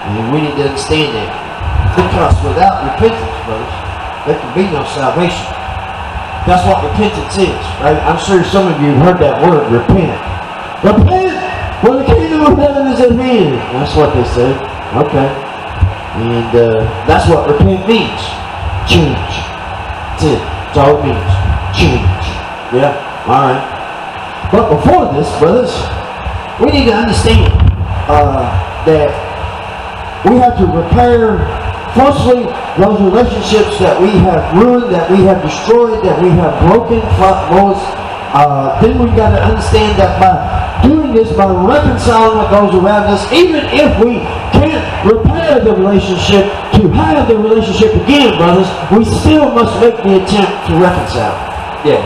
And we need to understand that. Because without repentance, brothers, there can be no salvation. That's what repentance is, right? I'm sure some of you have heard that word, repent. Repent! For the kingdom of heaven is at hand. That's what they say. Okay. And that's what repent means. Change. That's it. That's all it means. Change. Yeah? Alright. But before this, brothers, we need to understand that we have to repair, firstly, those relationships that we have ruined, that we have destroyed, that we have broken. Then we've got to understand that by doing this, by reconciling with those around us, even if we can't repair the relationship, to have the relationship again, brothers, we still must make the attempt to reconcile. Yeah.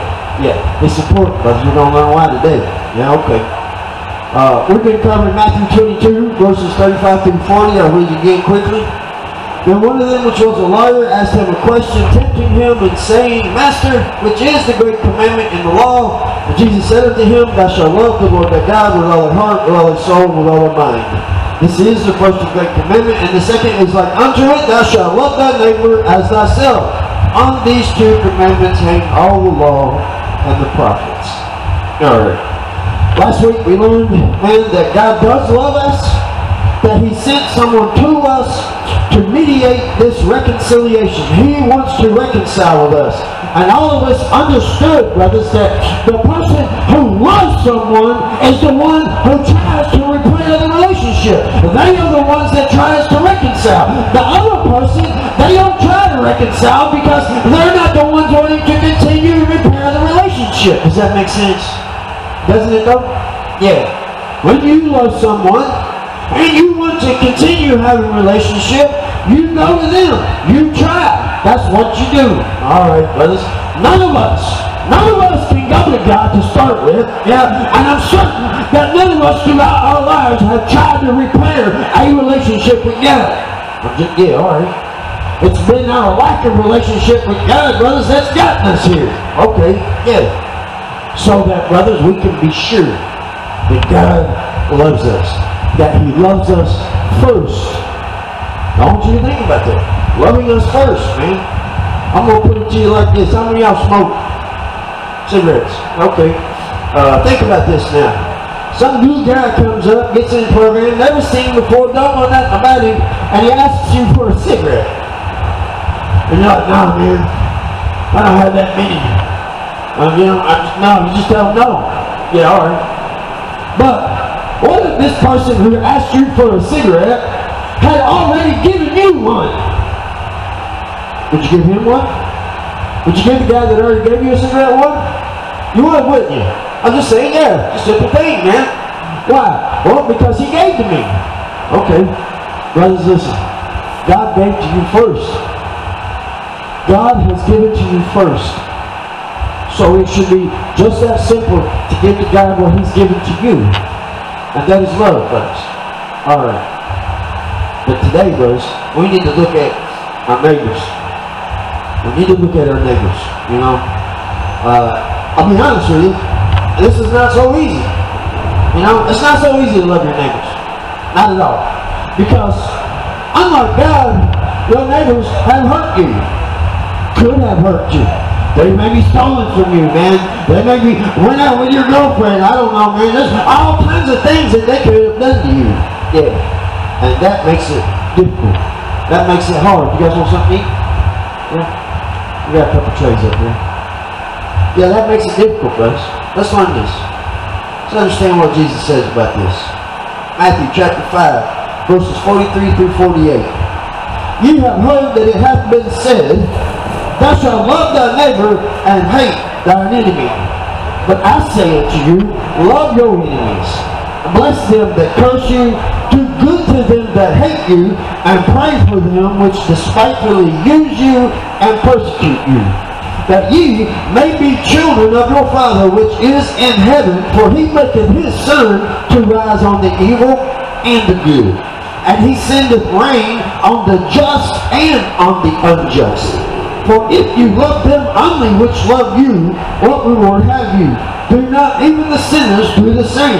It's important, brothers. We're going to learn why today. Yeah, okay. We've been covering Matthew 22, verses 35 through 40. I'll read it again quickly. Then one of them, which was a lawyer, asked him a question, tempting him and saying, Master, which is the great commandment in the law? And Jesus said unto him, Thou shalt love the Lord thy God with all thy heart, with all thy soul, with all thy mind. This is the first and great commandment, and the second is like unto it, Thou shalt love thy neighbor as thyself. On these two commandments hang all the law and the prophets. Alright. Last week we learned, man, that God does love us, that He sent someone to us to mediate this reconciliation. He wants to reconcile with us. And all of us understood, brothers, that the person who loves someone is the one who tries to repair the relationship. They are the ones that tries to reconcile. The other person, they don't try to reconcile because they're not the ones wanting to continue to repair the relationship. Does that make sense? Doesn't it though? Yeah. When you love someone and you want to continue having a relationship, you go to them. You try. That's what you do. Alright, brothers. None of us can go to God to start with. Yeah. And I'm certain that none of us throughout our lives have tried to repair a relationship with God. Yeah, alright. It's been our lack of relationship with God, brothers, that's gotten us here. Okay, yeah. So that, brothers, we can be sure that God loves us. That He loves us first. I want you to think about that. Loving us first, man. I'm going to put it to you like this. How many of y'all smoke cigarettes? Okay. Think about this now. Some new guy comes up, gets in the program, never seen him before, don't know nothing about him, and he asks you for a cigarette. And you're like, nah, man, I don't have that many. You just don't know. Yeah, alright. But what if this person who asked you for a cigarette had already given you one? Would you give him one? Would you give the guy that already gave you a cigarette one? You would, wouldn't you? I'm just saying, yeah, it's a simple thing, man. Why? Well, because he gave to me. Okay, brothers, listen. God gave to you first. God has given to you first. So it should be just that simple to give to God what He's given to you. And that is love, brothers. Alright. But today, brothers, we need to look at our neighbors. We need to look at our neighbors, you know. I'll be honest with you, this is not so easy. You know, it's not so easy to love your neighbors. Not at all. Because, unlike God, your neighbors have hurt you. Could have hurt you. They may be stolen from you, man. They may be went out with your girlfriend. I don't know, man. There's all kinds of things that they could have done to you. Yeah. And that makes it difficult. That makes it hard. You guys want something to eat? Yeah. We got a couple trays up here. Yeah, that makes it difficult, brothers. Let's learn this. Let's understand what Jesus says about this. Matthew chapter 5, verses 43 through 48. You have heard that it hath been said, Thou shalt love thy neighbor and hate thine enemy. But I say unto you, love your enemies, bless them that curse you, do good to them that hate you, and pray for them which despitefully use you and persecute you, that ye may be children of your Father which is in heaven, for He maketh His sun to rise on the evil and the good, and He sendeth rain on the just and on the unjust. For if you love them only which love you, what reward have you? Do not even the sinners do the same?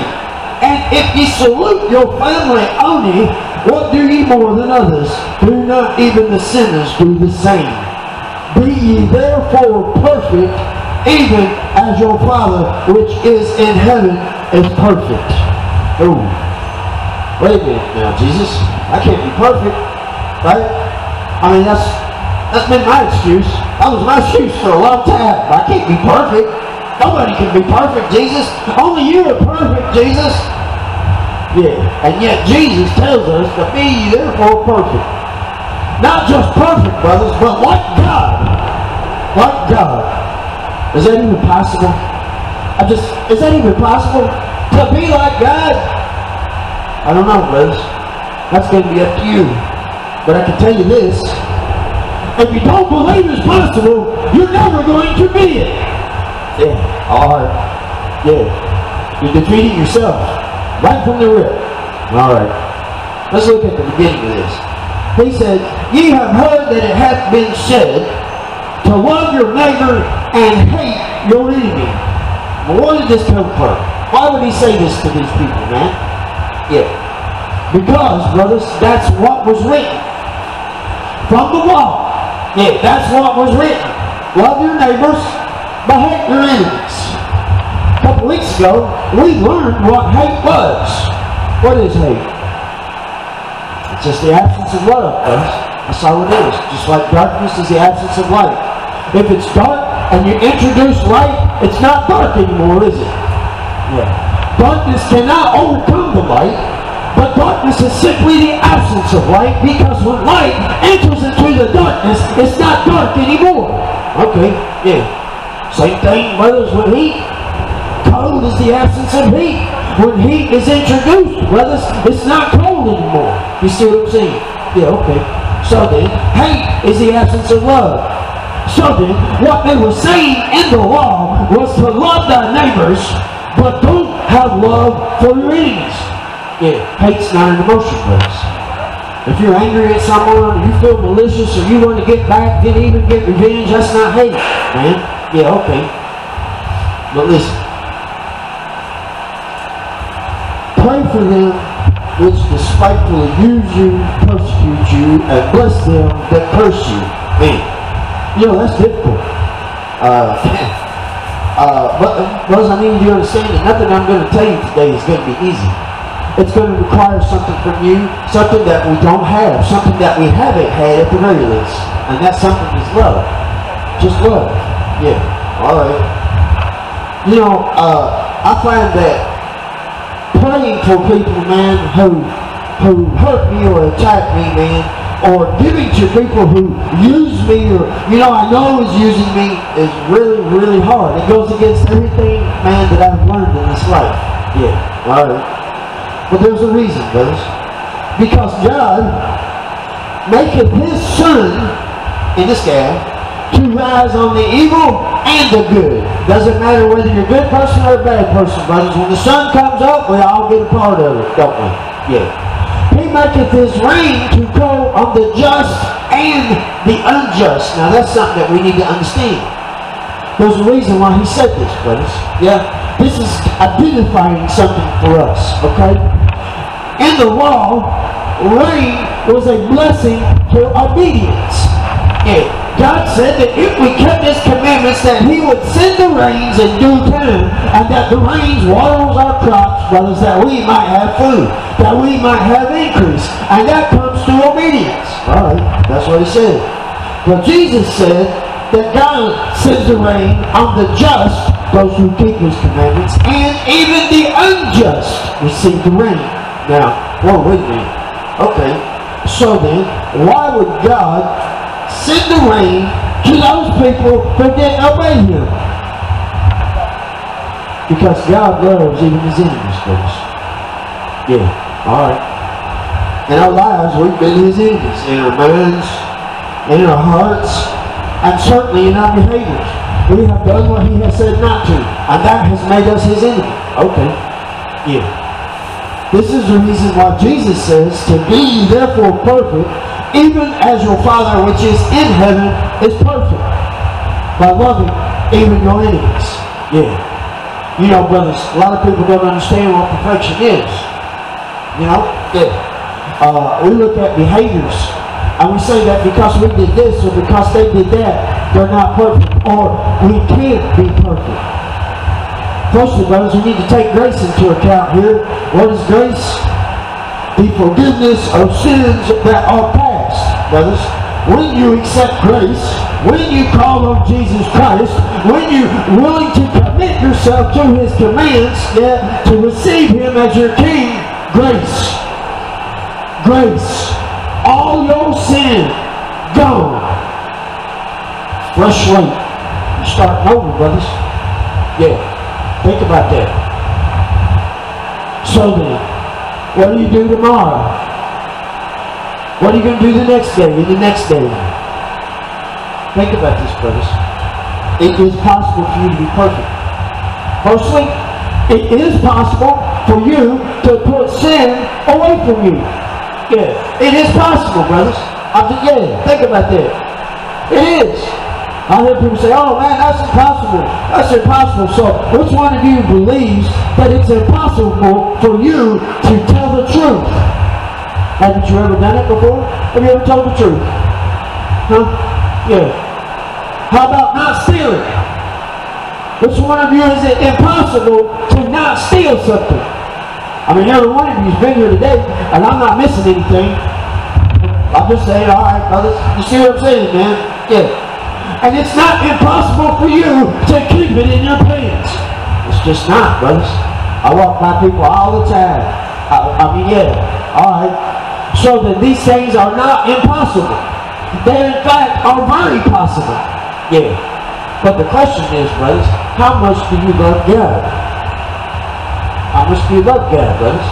And if ye salute your family only, What do ye more than others? Do not even the sinners do the same? Be ye therefore perfect, even as your Father which is in heaven is perfect. Oh, wait a minute now, Jesus. I can't be perfect, right? I mean, that's been my excuse. That was my excuse for a long time. I can't be perfect. Nobody can be perfect, Jesus. Only you are perfect, Jesus. Yeah, and yet Jesus tells us to be ye therefore perfect. Not just perfect, brothers, but like God. Like God. Is that even possible? Is that even possible? To be like God? I don't know, brothers. That's going to be up to you. But I can tell you this. If you don't believe it's possible, you're never going to be it. Yeah, alright. Yeah. You're defeating yourself. Right from the rip. Alright. Let's look at the beginning of this. He said, ye have heard that it hath been said, to love your neighbor and hate your enemy. Well, where did this come from? Why would he say this to these people, man? Yeah. Because, brothers, that's what was written. From the law. Yeah, that's what was written. Love your neighbors, but hate your enemies. A couple weeks ago, we learned what hate was. What is hate? It's just the absence of love, brothers. That's all it is. Just like darkness is the absence of light. If it's dark and you introduce light, it's not dark anymore, is it? Yeah. Darkness cannot overcome the light, but darkness is simply the absence of light, because when light enters into the darkness, it's not dark anymore. Okay, yeah. Same thing, brothers, with heat. Cold is the absence of heat. When heat is introduced, brothers, it's not cold anymore. You see what I'm saying? Yeah, okay. So then, hate is the absence of love. So then, what they were saying in the law was to love thy neighbors, but don't have love for your enemies. Yeah, hate's not an emotion, brothers. If you're angry at someone, or you feel malicious, or you want to get back, then even get revenge, that's not hate, man. Yeah, okay. But listen. Pray for them which despitefully use you, persecute you, and bless them that curse you. Man, you know, that's difficult. But brothers, I need you to understand that nothing I'm going to tell you today is going to be easy. It's going to require something from you, something that we don't have, something that we haven't had at the very least. And that something is love. Just love. Yeah. Alright. You know, I find that praying for people, man, who hurt me or attack me, man, or giving to people who use me, or, you know, I know is using me, is really, really hard. It goes against everything, man, that I've learned in this life. Yeah. Alright. But there's a reason, brothers. Because God maketh his sun in the sky to rise on the evil and the good. Doesn't matter whether you're a good person or a bad person, brothers. When the sun comes up, we all get a part of it, don't we? Yeah. He maketh his rain to go on the just and the unjust. Now that's something that we need to understand. There's a reason why he said this, brothers. Yeah. This is identifying something for us, okay? In the law, rain was a blessing to obedience. Yeah. God said that if we kept his commandments, that he would send the rains in due time, and that the rains waters our crops, brothers, that we might have food, that we might have increase. And that comes through obedience. Alright, that's what he said. But Jesus said that God sends the rain on the just, those who keep his commandments, and even the unjust receive the rain. Now, whoa, wait a minute. Okay, so then, why would God send the rain to those people who didn't obey him? Because God loves even his enemies, folks. Yeah, alright. In our lives, we've been his enemies. In our minds, in our hearts, and certainly in our behaviors. We have done what he has said not to, and that has made us his enemy. Okay, yeah. This is the reason why Jesus says, to be ye therefore perfect, even as your Father which is in heaven is perfect, by loving even your enemies. Yeah. You know, brothers, a lot of people don't understand what perfection is. You know? Yeah. we look at behaviors and we say that because we did this or because they did that, they're not perfect, or we can't be perfect. Firstly, brothers, we need to take grace into account here. What is grace? The forgiveness of sins that are past, brothers. When you accept grace, when you call on Jesus Christ, when you're willing to commit yourself to His commands, to receive Him as your King, grace. Grace. All your sin gone. Fresh slate. You're starting over, brothers. Yeah. Think about that. So then, what do you do tomorrow? What are you going to do the next day and the next day? Think about this, brothers. It is possible for you to be perfect. Firstly, it is possible for you to put sin away from you. Yeah, it is possible, brothers. Think about that. It is. I hear people say, oh man, that's impossible. That's impossible. So, which one of you believes that it's impossible for you to tell the truth? Haven't you ever done it before? Have you ever told the truth? Huh? Yeah. How about not stealing? Which one of you is it impossible to not steal something? I mean, every one of you has been here today, and I'm not missing anything. I'm just saying, all right, brothers, you see what I'm saying, man? Yeah. And it's not impossible for you to keep it in your pants. It's just not, brothers. I walk by people all the time. Alright. So that these things are not impossible. They, in fact, are very possible. Yeah. But the question is, brothers, how much do you love God? How much do you love God, brothers?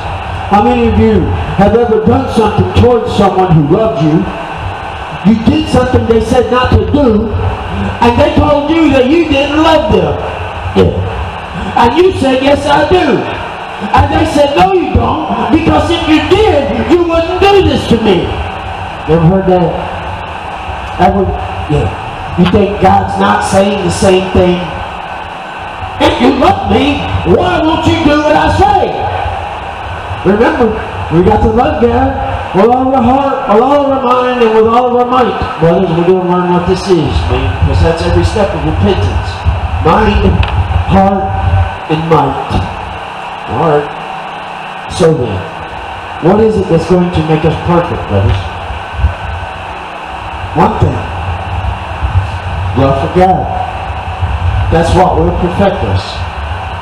How many of you have ever done something towards someone who loved you? You did something they said not to do, and they told you that you didn't love them. Yeah. And you said, yes, I do. And they said, no, you don't, because if you did, you wouldn't do this to me. You ever heard that? Yeah. You think God's not saying the same thing? If you love me, why won't you do what I say? Remember, we got to love God with all of our heart, with all of our mind, and with all of our might. Brothers, we're going to learn what this is, man, because that's every step of repentance. Mind, heart, and might. Alright. So then, what is it that's going to make us perfect, brothers? One thing. Love for God. That's what will perfect us.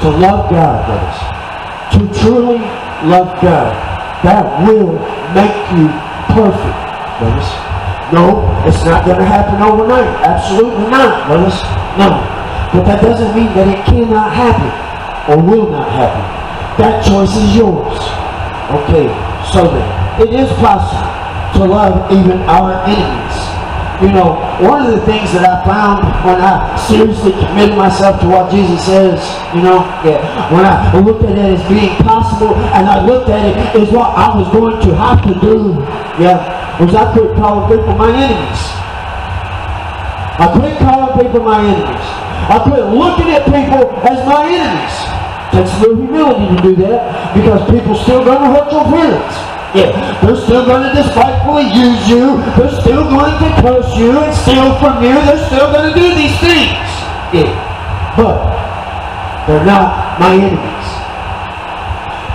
To love God, brothers. To truly love God. That will make you perfect, brothers. No, it's not going to happen overnight. Absolutely not, brothers. No. But that doesn't mean that it cannot happen or will not happen. That choice is yours. Okay, so then, it is possible to love even our enemies. You know, one of the things that I found when I seriously committed myself to what Jesus says, when I looked at it as being possible, and I looked at it as what I was going to have to do, was I quit calling people my enemies. I quit calling people my enemies. I quit looking at people as my enemies. It takes a little humility to do that, because people still going to hurt your feelings. Yeah, they're still going to despitefully use you. They're still going to curse you and steal from you. They're still going to do these things. Yeah, but they're not my enemies.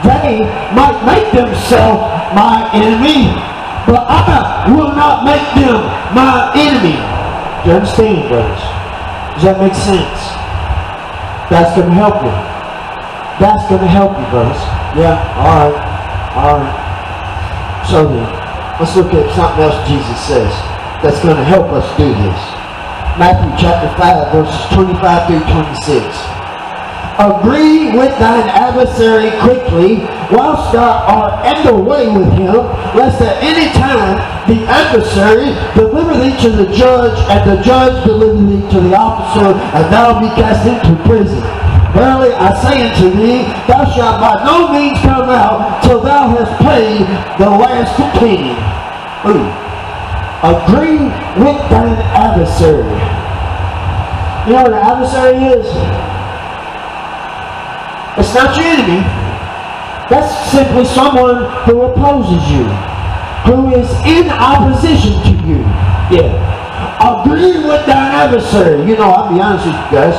They might make themselves my enemy, but I will not make them my enemy. Do you understand, brothers? Does that make sense? That's going to help you. That's going to help you, brothers. Yeah, alright. Alright. So then, let's look at something else Jesus says that's going to help us do this. Matthew chapter 5, verses 25 through 26. Agree with thine adversary quickly, whilst thou art in the way with him, lest at any time the adversary deliver thee to the judge, and the judge deliver thee to the officer, and thou be cast into prison. Verily I say unto thee, thou shalt by no means come out till thou hast paid the last penny. Agree with thine adversary. You know what an adversary is? It's not your enemy. That's simply someone who opposes you. who is in opposition to you. Yeah. Agree with thine adversary. You know, I'll be honest with you guys.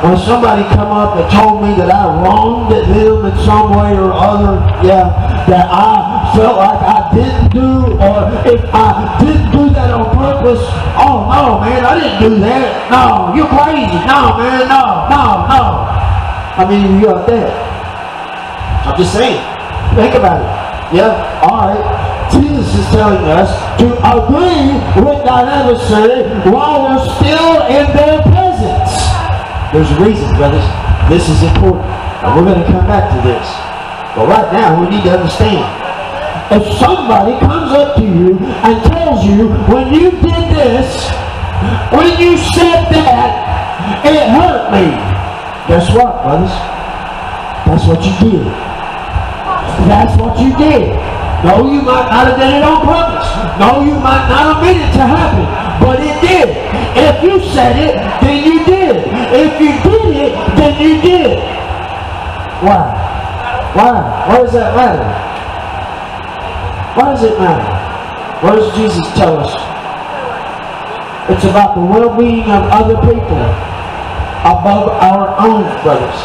When somebody come up and told me that I wronged them in some way or other, yeah, that I felt like I didn't do, or if I didn't do that on purpose, oh no, man, I didn't do that. No, you're crazy. No, man, no. I mean, you got that. I'm just saying. Think about it. Yeah, all right. Jesus is telling us to agree with thine adversary while we're still in their presence. There's a reason, brothers. This is important. And we're going to come back to this. But right now, we need to understand. If somebody comes up to you and tells you, when you did this, when you said that, it hurt me. Guess what, brothers? That's what you did. That's what you did. No, you might not have done it on purpose. No, you might not have meant it to happen. But it did. If you said it, then you did. If you did it, then you did. Why? Why does that matter? Why does it matter? What does Jesus tell us? It's about the well-being of other people above our own, brothers.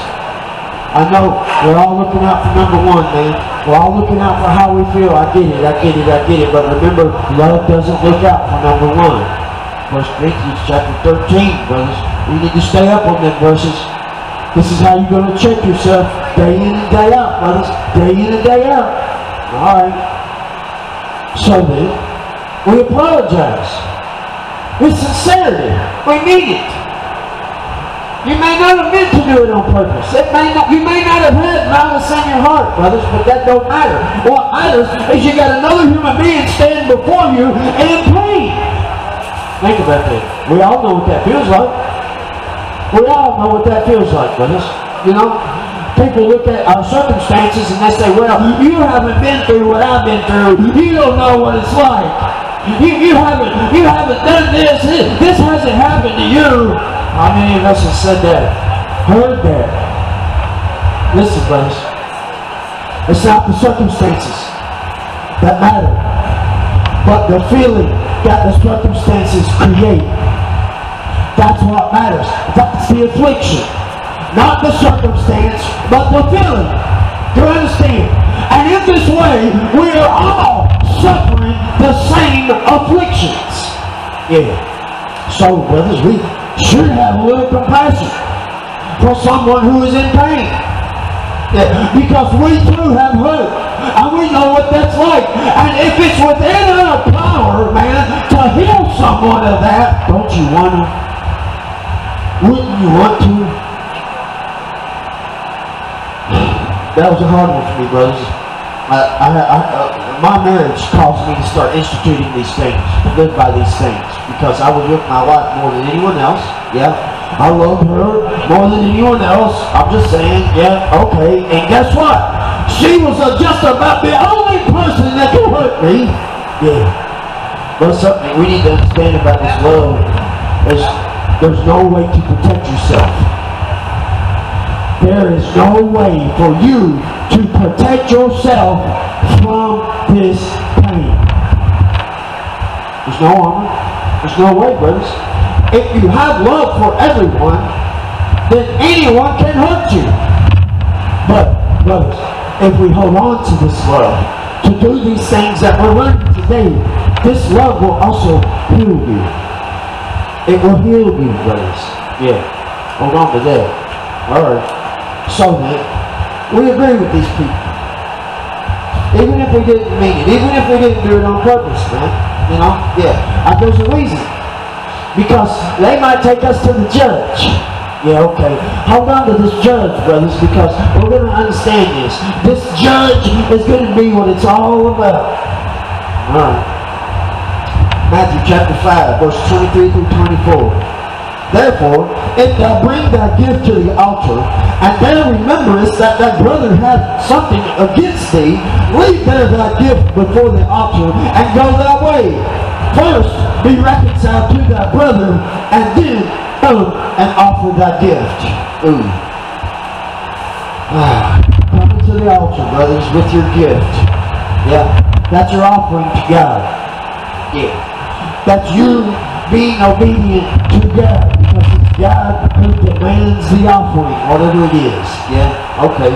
I know we're all looking out for number one, man. We're all looking out for how we feel. I get it. But remember, love doesn't look out for number one. 1 Corinthians chapter 13, brothers. We need to stay up on them verses. This is how you're going to check yourself day in and day out, brothers. Day in and day out. Alright. So then, we apologize. With sincerity. We mean it. You may not have meant to do it on purpose. You may not have had malice in your heart, brothers, but that don't matter. What matters is you got another human being standing before you in pain. Think about that. We all know what that feels like. We all know what that feels like, brothers. You know, people look at our circumstances and they say, well, you haven't been through what I've been through. You don't know what it's like. You haven't done this. This hasn't happened to you. How many of us have said that? Heard that? Listen, brothers. It's not the circumstances that matter, but the feeling that the circumstances create. That's what matters. That's the affliction. Not the circumstance, but the feeling. Do you understand? And in this way, we are all suffering the same afflictions. Yeah. So, brothers, we should have a little compassion for someone who is in pain. Yeah, because we too have hurt. And we know what that's like. And if it's within our power, man, to heal someone of that, don't you want to? Wouldn't you want to? That was a hard one for me, brothers. My marriage caused me to start instituting these things, to live by these things, because I was with my wife more than anyone else. Yeah, I loved her more than anyone else. I'm just saying, yeah, okay. And guess what? She was just about the only person that could hurt me. Yeah. But something we need to understand about this love is there's no way to protect yourself. There is no way for you to protect yourself from this pain. There's no armor. There's no way, brothers. If you have love for everyone, then anyone can hurt you. But, brothers, if we hold on to this love, to do these things that we're learning today, this love will also heal you. It will heal you, brothers. Yeah. Hold on to that. Alright. So then, we agree with these people. Even if we didn't mean it. Even if we didn't do it on purpose, man. You know? Yeah. And there's a reason. Because they might take us to the judge. Yeah, okay. Hold on to this judge, brothers, because we're going to understand this. This judge is going to be what it's all about. Alright. Matthew chapter 5, verse 23 through 24. Therefore, if thou bring thy gift to the altar, and there rememberest that thy brother hath something against thee, leave there thy gift before the altar, and go thy way. First, be reconciled to thy brother, and then come and offer thy gift. Ooh. Come to the altar, brothers, with your gift. Yeah. That's your offering to God. Yeah. That's you being obedient to God, because it's God who demands the offering, whatever it is. Yeah? Okay.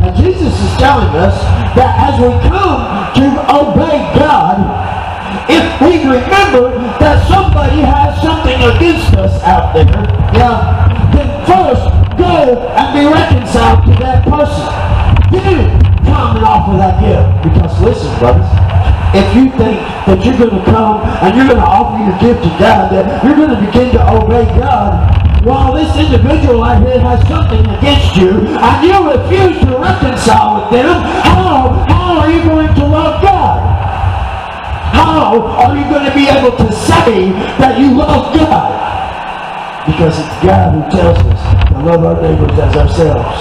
And Jesus is telling us that as we come to obey God, if we remember that somebody has something against us out there, yeah, then first go and be reconciled to that person. Then come and offer that gift. Because listen, brothers, if you think that you're going to come and you're going to offer your gift to God, that you're going to begin to obey God, while this individual right here has something against you, and you refuse to reconcile with them, how are you going to love God? How are you going to be able to say that you love God? Because it's God who tells us to love our neighbors as ourselves.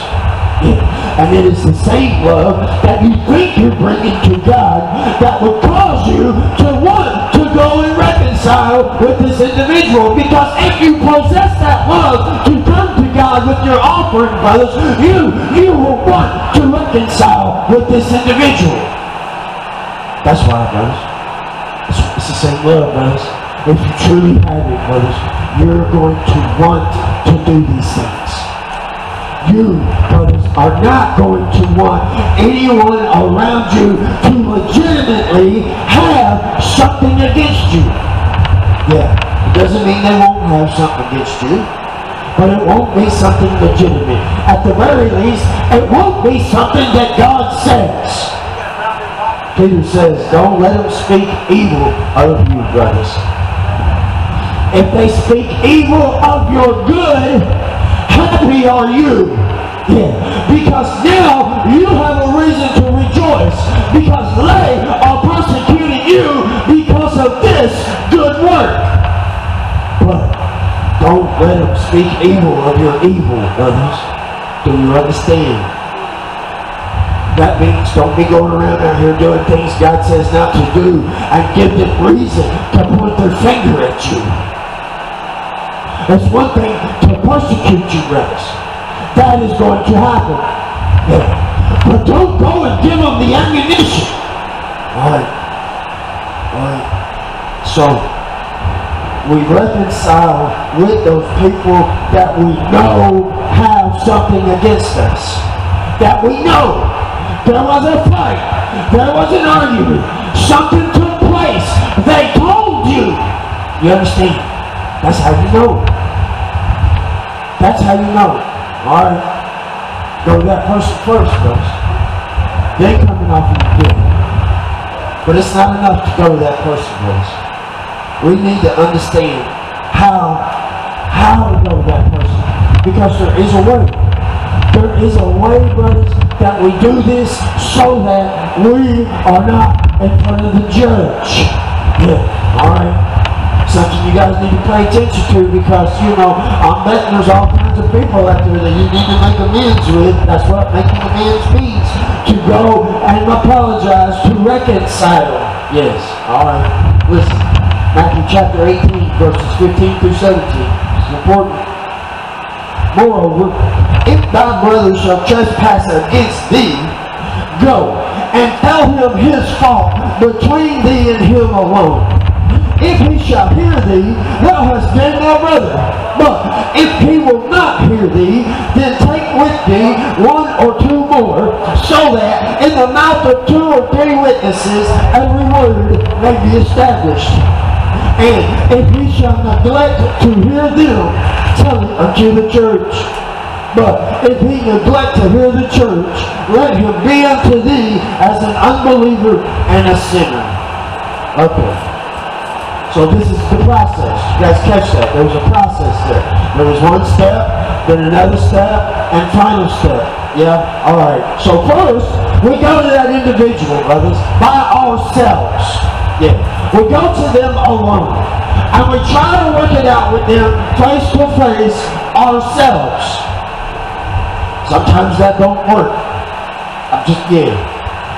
And it is the same love that you think you're bringing to God that would cause you to want to go and reconcile with this individual. Because if you possess that love to come to God with your offering, brothers, you will want to reconcile with this individual. That's why, brothers, it's the same love, brothers. If you truly have it, brothers, you're going to want to do these things. You, brothers, are not going to want anyone around you to legitimately have something against you. Yeah, it doesn't mean they won't have something against you, but it won't be something legitimate. At the very least, it won't be something that God says. Peter says, don't let them speak evil of you, brothers. If they speak evil of your good, happy are you. Yeah. Because now you have a reason to rejoice, because they are persecuting you because of this good work. But don't let them speak evil of your evil, brothers. Do you understand? That means don't be going around out here doing things God says not to do and give them reason to point their finger at you. It's one thing to persecute you, brothers. That is going to happen. Yeah. But don't go and give them the ammunition. Alright. So, we reconcile with those people that we know have something against us. That we know. There was a fight. There was an argument. Something took place. They told you. You understand? That's how you know. That's how you know. Alright. Go to that person first, folks. They ain't coming off your gift. But it's not enough to go to that person, folks. We need to understand how to go to that person. Because there is a way. There is a way, brothers, that we do this so that we are not in front of the judge. Yeah. Alright. Something you guys need to pay attention to, because, you know, I'm betting there's all kinds of people out there that you need to make amends with. That's what making amends means. To go and apologize, to reconcile. Yes. Alright. Listen. Matthew chapter 18, verses 15 through 17. It's important. Moreover, if thy brother shall trespass against thee, go and tell him his fault between thee and him alone. If he shall hear thee, thou hast gained thy brother. But if he will not hear thee, then take with thee one or two more, so that in the mouth of 2 or 3 witnesses every word may be established. And if he shall neglect to hear them, tell it unto the church. But if he neglect to hear the church, let him be unto thee as an unbeliever and a sinner. Okay. So this is the process. You guys catch that? There was a process there. There was one step, then another step, and final step. Yeah? Alright. So first, we go to that individual, brothers, by ourselves. Yeah. We go to them alone. And we try to work it out with them face to face ourselves. Sometimes that don't work.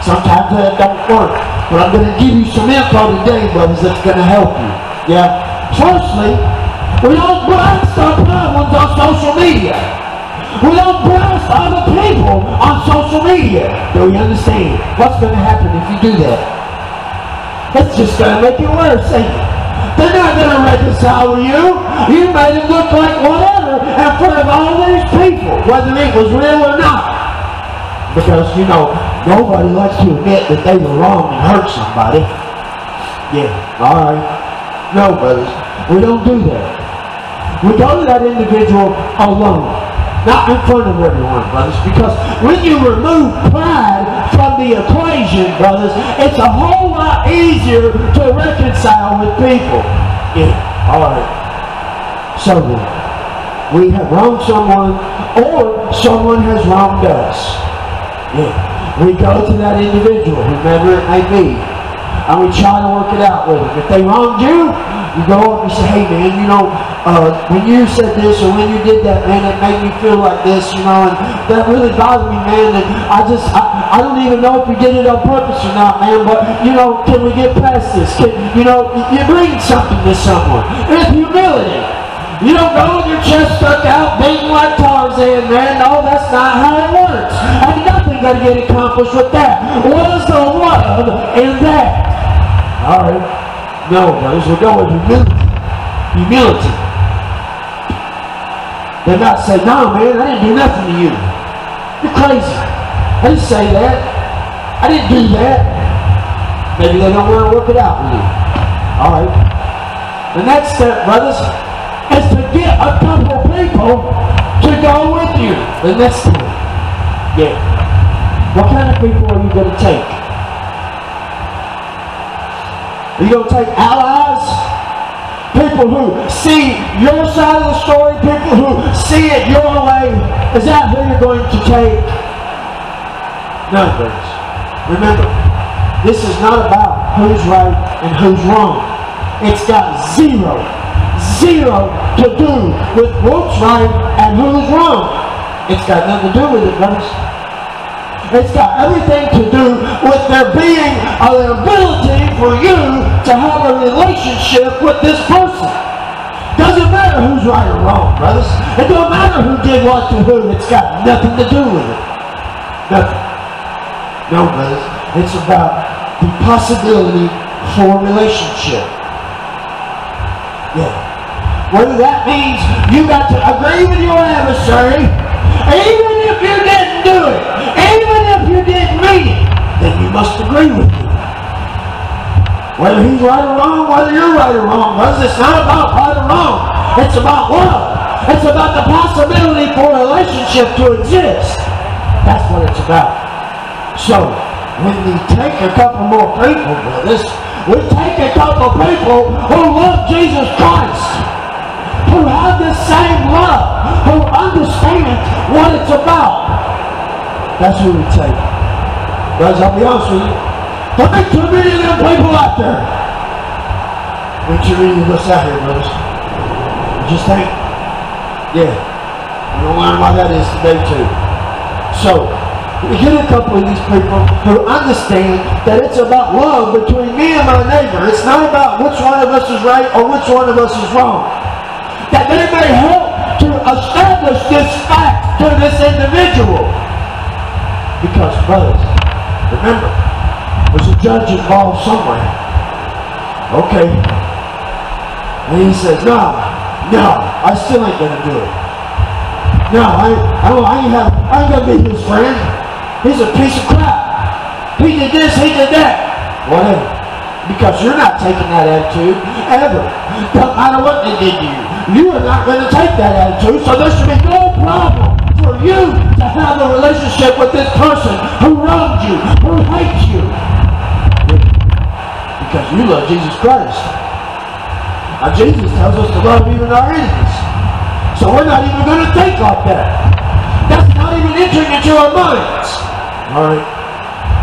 Sometimes that don't work. But I'm going to give you some info today, brothers, that's going to help you. Yeah? Firstly, we don't blast our problems on social media. We don't blast other people on social media. Do you understand? What's going to happen if you do that? It's just going to make it worse, ain't it? They're not going to reconcile with you. You made it look like whatever in front of all these people, whether it was real or not. Because, you know, nobody likes to admit that they were wrong and hurt somebody. Yeah, all right. No, brothers, we don't do that. We go to that individual alone, not in front of everyone, brothers, because when you remove pride from the equation, brothers, it's a whole lot easier to reconcile with people. Yeah, all right. So then, we have wronged someone, or someone has wronged us. Yeah, we go to that individual, whomever it may be, and we try to work it out with them. If they wronged you, you go up and say, hey man, you know, when you said this or when you did that, man, it made me feel like this, you know, and that really bothered me, man, and I don't even know if you did it on purpose or not, man, but, you know, can we get past this? You know, you bring something to someone. It's humility. You don't go with your chest stuck out, beating like Tarzan, man. No, that's not how it works. And nothing going to get accomplished with that. What is the love in that? All right. No, brothers, we'll go with humility. Humility. They're not saying, no, man, I didn't do nothing to you. You're crazy. I didn't say that. I didn't do that. Maybe they don't want to work it out with you. All right. The next step, brothers, is to get a couple people to go with you the next time. Yeah. What kind of people are you going to take? Are you going to take allies? People who see your side of the story, people who see it your way. Is that who you're going to take? No, brothers. Remember, this is not about who's right and who's wrong. It's got zero to do with what's right and who's wrong. It's got nothing to do with it, brothers. It's got everything to do with there being an ability for you to have a relationship with this person. Doesn't matter who's right or wrong, brothers. It don't matter who did what to who. It's got nothing to do with it. Nothing. No, brothers. It's about the possibility for a relationship. Yeah. Whether that means you got to agree with your adversary, even if you didn't do it, even if you didn't mean it, then you must agree with me. Whether he's right or wrong, whether you're right or wrong, brothers, it's not about right or wrong. It's about love. It's about the possibility for a relationship to exist. That's what it's about. So, when we take a couple more people, brothers, we take a couple people who love Jesus Christ, who have the same love, who understand what it's about. That's who we take. Brothers, I'll be honest with you. There ain't too many of them people out there. Ain't too many of us out here, brothers. Just ain't. Yeah. We're going to learn why that is today, too. So, we get a couple of these people who understand that it's about love between me and my neighbor. It's not about which one of us is right or which one of us is wrong. That they may help to establish this fact to this individual. Because, brothers, remember, there's a judge involved somewhere. Okay. And he says, no, I still ain't going to do it. No, I ain't going to be his friend. He's a piece of crap. He did this, he did that. Whatever. Because you're not taking that attitude ever. Don't matter what they did to you. You are not going to take that attitude, so there should be no problem for you to have a relationship with this person who wronged you, who hates you. Because you love Jesus Christ. Now Jesus tells us to love even our enemies. So we're not even going to think like that. That's not even entering into our minds. Alright?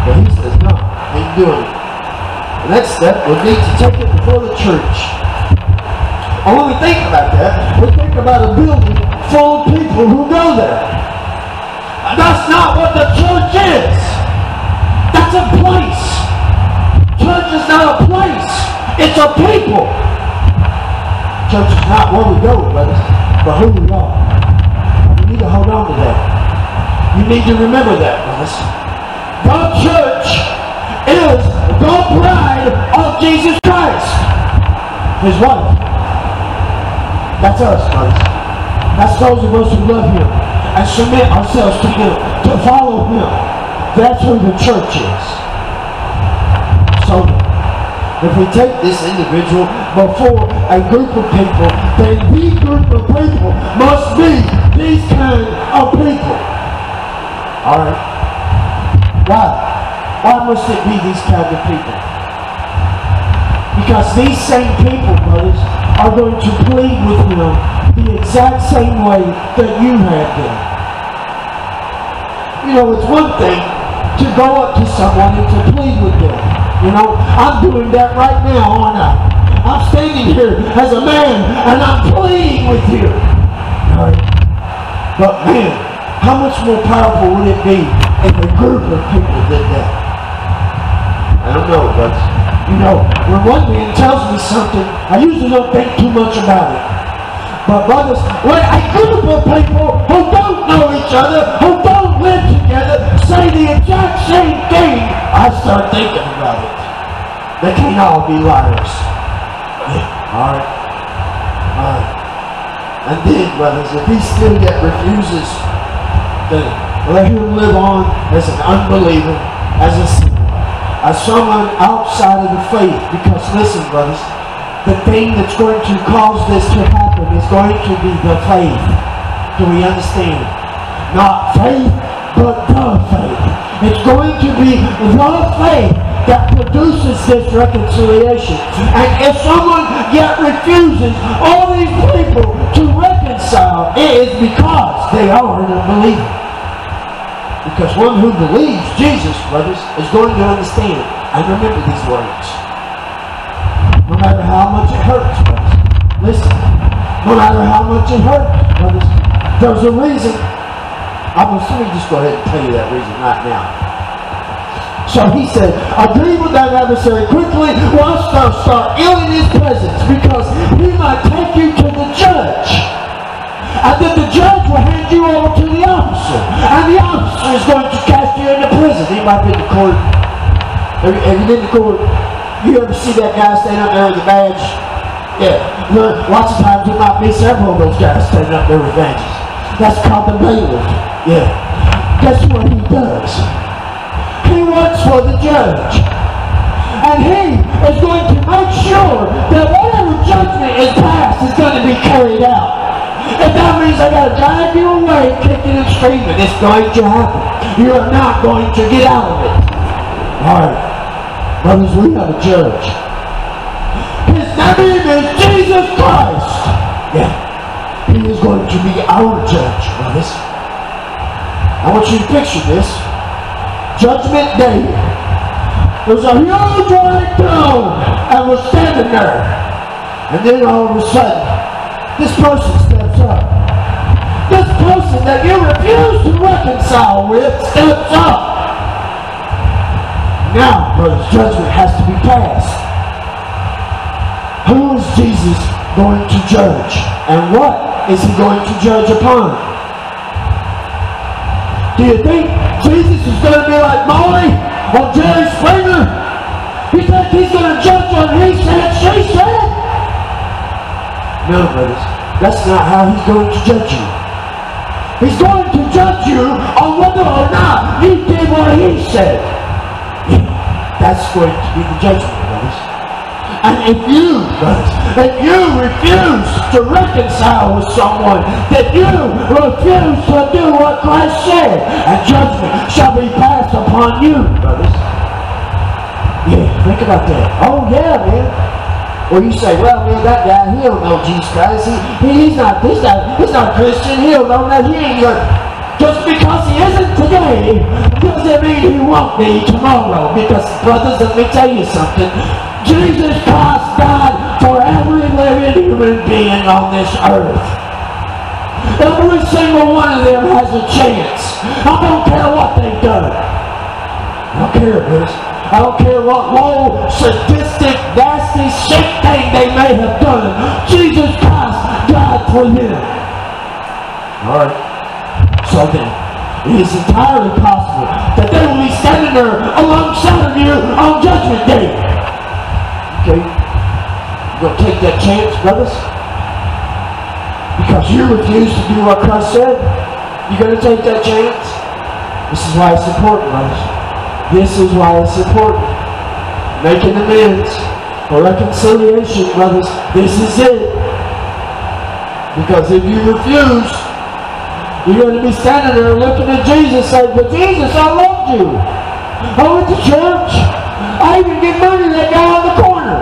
But he says, no, ain't doing it. The next step would be to take it before the church. And when we think about that, we think about a building full of people who go there. And that's not what the church is. That's a place. Church is not a place. It's a people. Church is not where we go, brothers, but who we are. And we need to hold on to that. You need to remember that, brothers. The church is the bride of Jesus Christ, His wife. That's us, brothers. That's those of us who love Him and submit ourselves to Him, to follow Him. That's who the church is. So, if we take this individual before a group of people, then the group of people must be these kind of people. Alright? Why? Why must it be these kind of people? Because these same people, brothers, are going to plead with Him the exact same way that you have been. You know, it's one thing to go up to someone and to plead with them. You know, I'm doing that right now, aren't I? I'm standing here as a man and I'm pleading with you. Right? But man, how much more powerful would it be if a group of people did that? I don't know, but you know, when one man tells me something, I usually don't think too much about it. But brothers, when a group of people who don't know each other, who don't live together, say the exact same thing, I start thinking about it. They can't all be liars. Yeah. Alright. Alright. And then, brothers, if he still yet refuses, then let him live on as an unbeliever, as a sinner, as someone outside of the faith. Because listen, brothers, the thing that's going to cause this to happen is going to be the faith. Do we understand? Not faith, but the faith. It's going to be the faith that produces this reconciliation. And if someone yet refuses all these people to reconcile, it is because they are an unbeliever. Because one who believes Jesus, brothers, is going to understand and remember these words. No matter how much it hurts, brothers. Listen, no matter how much it hurts, brothers, there's a reason. Let me just go ahead and tell you that reason right now. So he said, agree with thine adversary quickly whilst thou start ill in his presence, because he might take you to the judge. And then the judge will hand you over to the officer. And the officer is going to cast you into prison. Anybody been to court? Have you been to court? You ever see that guy standing up there with a badge? Yeah. Lots of times there might be several of those guys standing up there with badges. That's called the bailiff. Yeah. Guess what he does? He works for the judge. And he is going to make sure that whatever judgment is passed is going to be carried out. If that means I got to drag you away, kicking and screaming, it's going to happen. You are not going to get out of it. Alright. Brothers, we have a judge. His name is Jesus Christ. Yeah. He is going to be our judge, brothers. I want you to picture this. Judgment Day. There's a huge white throne, and we're standing there. And then all of a sudden, this person steps up. This person that you refuse to reconcile with steps up. Now, brothers, judgment has to be passed. Who is Jesus going to judge? And what is he going to judge upon? Do you think Jesus is going to be like Molly or Jerry Springer? You think he's going to judge on he said, she said? No, brothers. That's not how he's going to judge you. He's going to judge you on whether or not you did what he said. Yeah, that's going to be the judgment, brothers. And if you, brothers, if you refuse to reconcile with someone, that you refuse to do what Christ said, and judgment shall be passed upon you, brothers. Yeah, think about that. Oh yeah, man. Or you say, well, man, that guy, he don't know Jesus Christ. He's not a Christian. He don't know that. He ain't good. Just because he isn't today doesn't mean he won't be tomorrow. Because, brothers, let me tell you something. Jesus Christ died for every living human being on this earth. Every single one of them has a chance. I don't care what they've done. I don't care, brothers. I don't care what low, sadistic, nasty, sick thing they may have done. Jesus Christ died for them. Alright. So then, it is entirely possible that they will be standing there alongside of you on Judgment Day. You're going to take that chance, brothers? Because you refuse to do what Christ said? You're going to take that chance? This is why it's important, brothers. This is why it's important. Making amends for reconciliation, brothers. This is it. Because if you refuse, you're going to be standing there looking at Jesus saying, but Jesus, I loved you. I went to church. I even give money to that guy on the corner.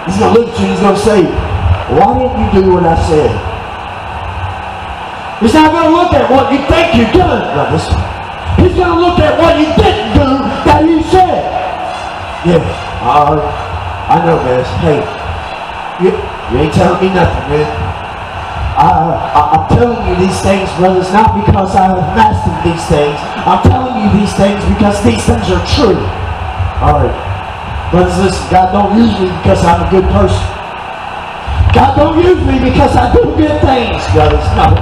He's going to look at you and he's going to say, why didn't you do what I said? He's not going to look at what you think you've done, brothers. He's going to look at what you didn't do that you said. Yeah, I know, man. Hey, you ain't telling me nothing, man. I'm telling you these things, brothers, not because I have mastered these things. I'm telling you these things because these things are true. Alright. Brothers, listen, God don't use me because I'm a good person. God don't use me because I do good things, brothers. No.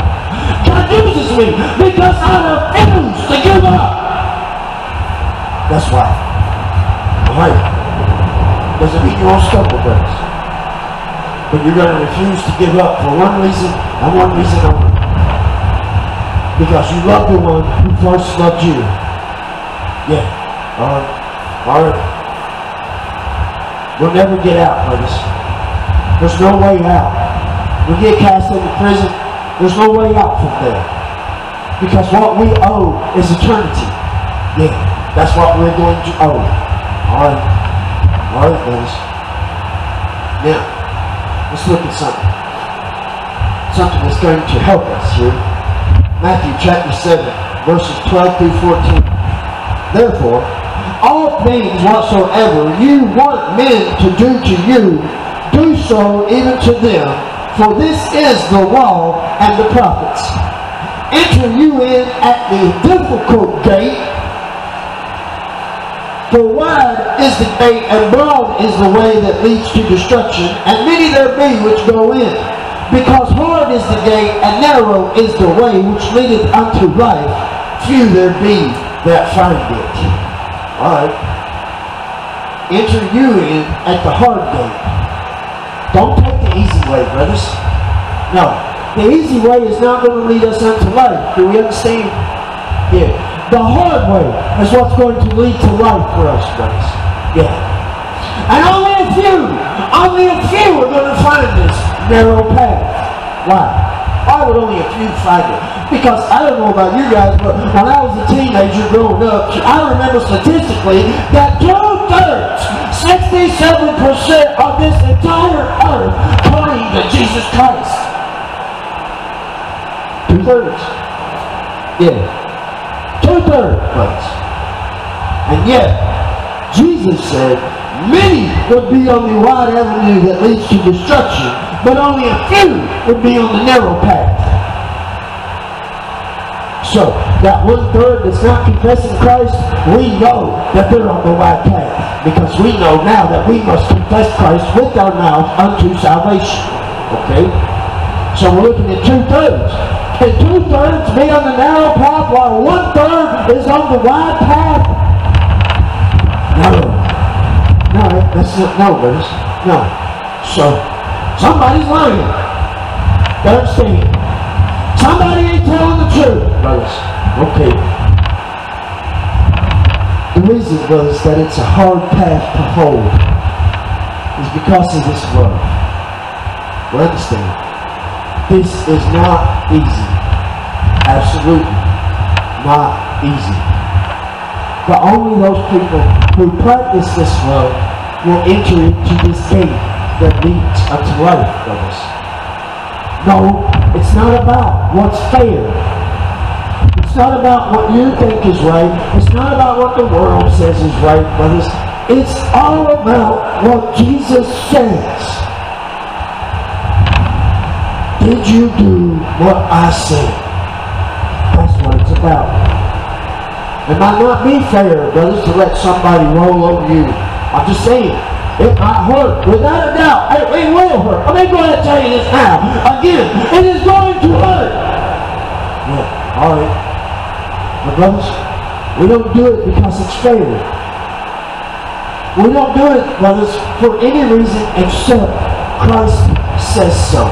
God uses me because I refuse to give up. That's why. Alright. Doesn't mean you won't stumble, brothers. But you're going to refuse to give up for one reason and one reason only. Because you love the one who first loved you. Yeah. Alright. Alright. We'll never get out, brothers. There's no way out. We get cast into prison. There's no way out from there. Because what we owe is eternity. Yeah. That's what we're going to owe. Alright. Alright, brothers. Now, let's look at something. Something that's going to help us here. Matthew chapter 7, verses 12 through 14. Therefore, all things whatsoever you want men to do to you, do so even to them. For this is the law and the prophets. Enter you in at the difficult gate. For wide is the gate and broad is the way that leads to destruction, and many there be which go in. Because hard is the gate and narrow is the way which leadeth unto life. Few there be that find it. Alright. Enter you in at the hard gate. Don't take the easy way, brothers. No. The easy way is not going to lead us unto life. Do we understand? Yeah. The hard way is what's going to lead to life for us, brothers. Yeah. And only a few are going to find this narrow path. Why? Why would only a few find it? Because I don't know about you guys, but when I was a teenager growing up, I remember statistically that 67% of this entire earth claim to Jesus Christ. 2/3. Yeah. 2/3, brothers. And yet, Jesus said, many would be on the wide avenue that leads to destruction, but only a few would be on the narrow path. So, that 1/3 that's not confessing Christ, we know that they're on the wide path. Because we know now that we must confess Christ with our mouth unto salvation. Okay? So we're looking at 2/3. Can 2/3 be on the narrow path while 1/3 is on the wide path? No. No, that's not, no, brothers. No. So, somebody's lying. Understand? Somebody ain't telling the truth, brothers. Okay. The reason was that it's a hard path to hold is because of this love. Well, understand. This is not easy. Absolutely not easy. But only those people who practice this love will enter into this gate that leads unto life, brothers. No, it's not about what's fair. It's not about what you think is right. It's not about what the world says is right, brothers. It's all about what Jesus says. Did you do what I said? That's what it's about. It might not be fair, brothers, to let somebody roll over you. I'm just saying. It might hurt. Without a doubt. It will hurt. Let me go ahead and tell you this now. Again, it is going to hurt. Yeah, alright. But brothers, we don't do it because it's fair. We don't do it, brothers, for any reason except Christ says so.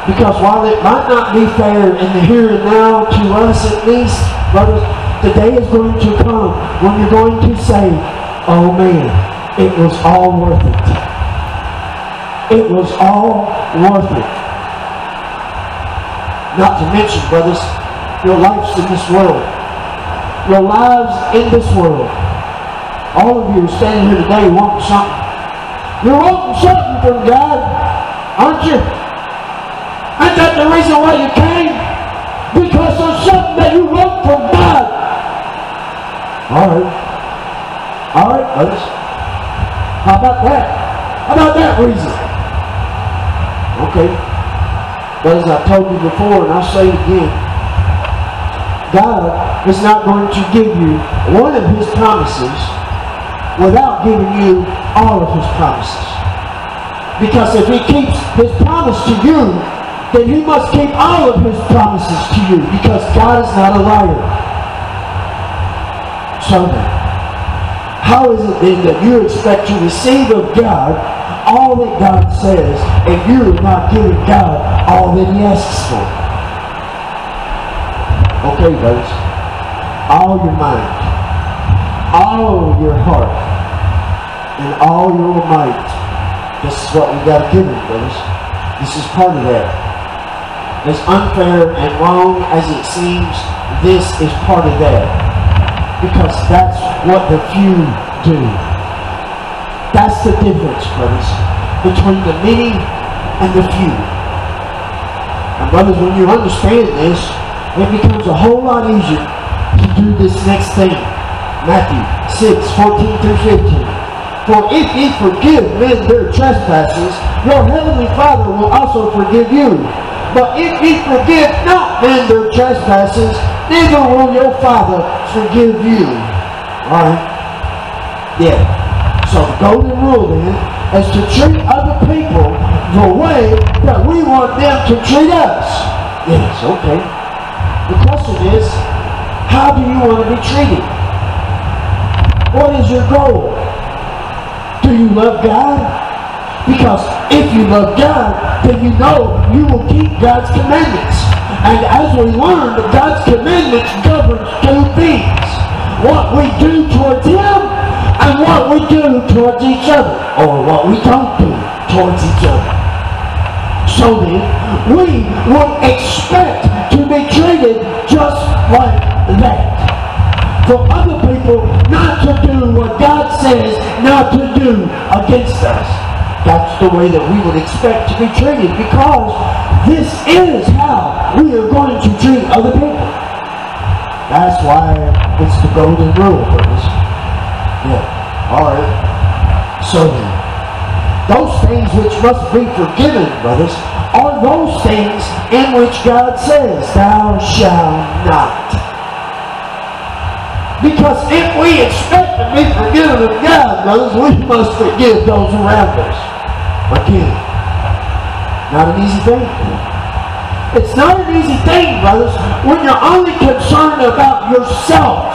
Because while it might not be fair in the here and now, to us at least, brothers, the day is going to come when you're going to say, oh man, it was all worth it. It was all worth it. Not to mention, brothers, your lives in this world. Your lives in this world. All of you are standing here today wanting something. You're wanting something from God, aren't you? Ain't that the reason why you came? Because there's something that you want from God. Alright. Alright, brothers. How about that? How about that reason? Okay. But as I've told you before, and I'll say it again, God is not going to give you one of His promises without giving you all of His promises. Because if He keeps His promise to you, then He must keep all of His promises to you, because God is not a liar. So then, how is it then that you expect to receive of God all that God says, and you're not giving God all that He asks for? Okay, brothers. All your mind, all your heart, and all your might. This is what we got to give Him, brothers. This is part of that. As unfair and wrong as it seems, this is part of that. Because that's what the few do. That's the difference, brothers, between the many and the few. And brothers, when you understand this, it becomes a whole lot easier to do this next thing. Matthew 6:14-15. For if ye forgive men their trespasses, your heavenly Father will also forgive you. But if ye forgive not men their trespasses, neither will your Father forgive you. Alright? Yeah. So the golden rule then is to treat other people the way that we want them to treat us. Yes, okay. The question is, how do you want to be treated? What is your goal? Do you love God? Because if you love God, then you know you will keep God's commandments. And as we learned, God's commandments govern two things. What we do towards Him and what we do towards each other. Or what we don't do towards each other. So then, we would expect to be treated just like that. For other people not to do what God says not to do against us. That's the way that we would expect to be treated, because this is how we are going to treat other people. That's why it's the golden rule, brothers. Yeah. Alright. So then, those things which must be forgiven, brothers, are those things in which God says, thou shalt not. Because if we expect to be forgiven of God, brothers, we must forgive those around us. Again, not an easy thing. It's not an easy thing, brothers, when you're only concerned about yourself.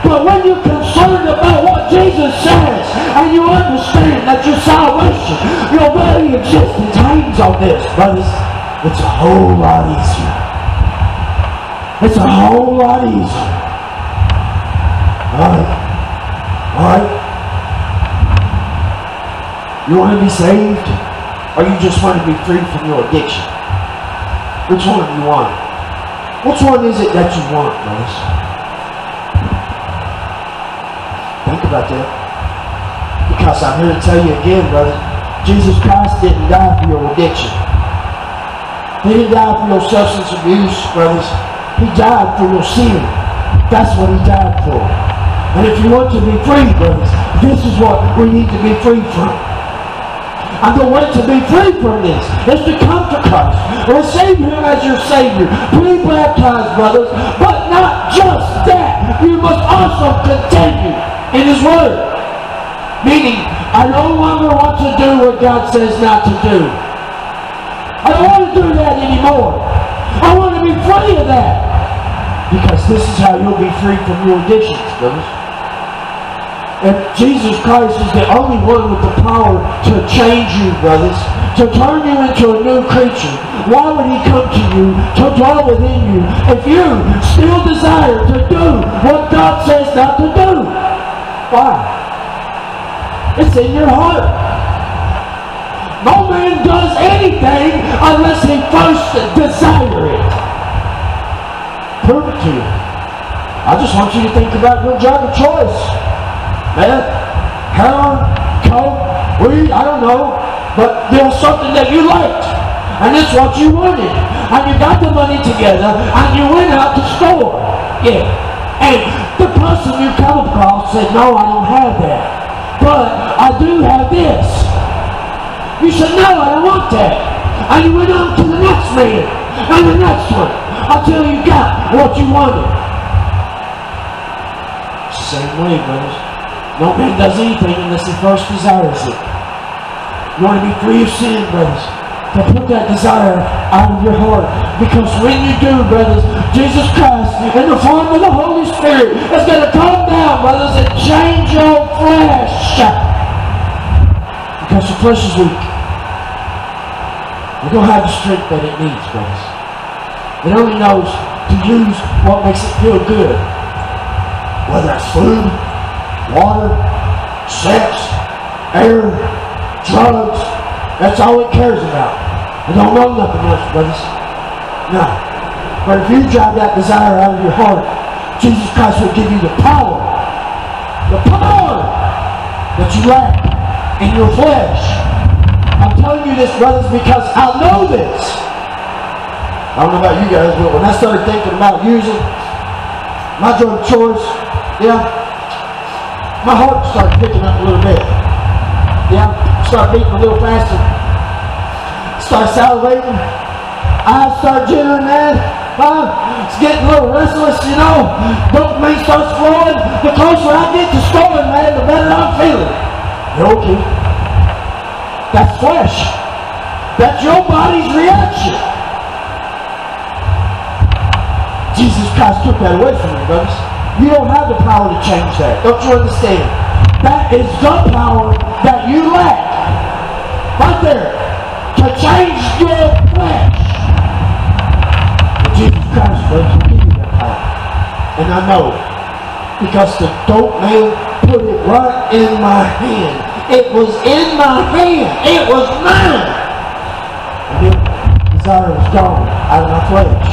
But when you're concerned about what Jesus says, and you understand that your salvation, your very existence hangs on this, brothers, it's a whole lot easier. It's a whole lot easier. Alright. Alright. You want to be saved? Or you just want to be free from your addiction? Which one do you want? Which one is it that you want, brothers? Think about that. Because I'm here to tell you again, brothers, Jesus Christ didn't die for your addiction. He didn't die for your substance abuse, brothers. He died for your sin. That's what He died for. And if you want to be free, brothers, this is what we need to be free from. And the way to be free from this is to come to Christ. Receive Him as your Savior. Be baptized, brothers. But not just that. You must also continue in His Word. Meaning, I no longer want to do what God says not to do. I don't want to do that anymore. I want to be free of that. Because this is how you'll be free from your addictions, brothers. If Jesus Christ is the only one with the power to change you, brothers, to turn you into a new creature, why would he come to you, to dwell within you, if you still desire to do what God says not to do? Why? It's in your heart. No man does anything unless he first desire it. Prove it to you. I just want you to think about your drug of choice. Meth, heroin, coke, weed, I don't know. But there was something that you liked. And it's what you wanted. And you got the money together and you went out to store. Yeah. And the person you come across said, no, I don't have that. But I do have this. You said, no, I don't want that. And you went on to the next man. And the next one. Until you got what you wanted. It's the same way, brothers. No man does anything unless he first desires it. You want to be free of sin, brothers. To put that desire out of your heart. Because when you do, brothers, Jesus Christ, in the form of the Holy Spirit, is going to come down, brothers, and change your flesh. Because your flesh is weak. You don't have the strength that it needs, brothers. It only knows to use what makes it feel good. Whether it's food, water, sex, air, drugs, that's all it cares about. It don't know nothing else, brothers. No. But if you drive that desire out of your heart, Jesus Christ will give you the power that you lack in your flesh. I'm telling you this, brothers, because I know this. I don't know about you guys, but when I started thinking about using my drug of choice, yeah, my heart started picking up a little bit. Yeah, start beating a little faster. Start salivating. Eyes start jittering, man. It's getting a little restless, you know. Dopamine starts flowing. The closer I get to stolen, man, the better I'm feeling. You're okay. That's flesh. That's your body's reaction. Jesus Christ took that away from you, brothers. You don't have the power to change that. Don't you understand? That is the power that you lack. Right there. To change your flesh. But Jesus Christ, brothers, will give you that power. And I know. Because the dope man put it right in my hand. It was in my hand. It was mine. And then desire was gone out of my flesh.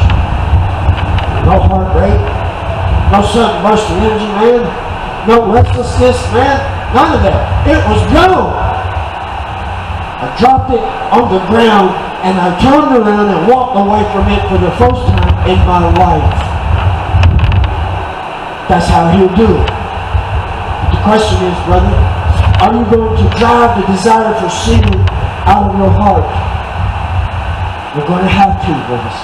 No heart rate, no sudden burst of energy, man, no restlessness, man, none of that. It was gone. I dropped it on the ground and I turned around and walked away from it for the first time in my life. That's how he'll do it. But the question is, brother, are you going to drive the desire for sin out of your heart? You're going to have to, brothers.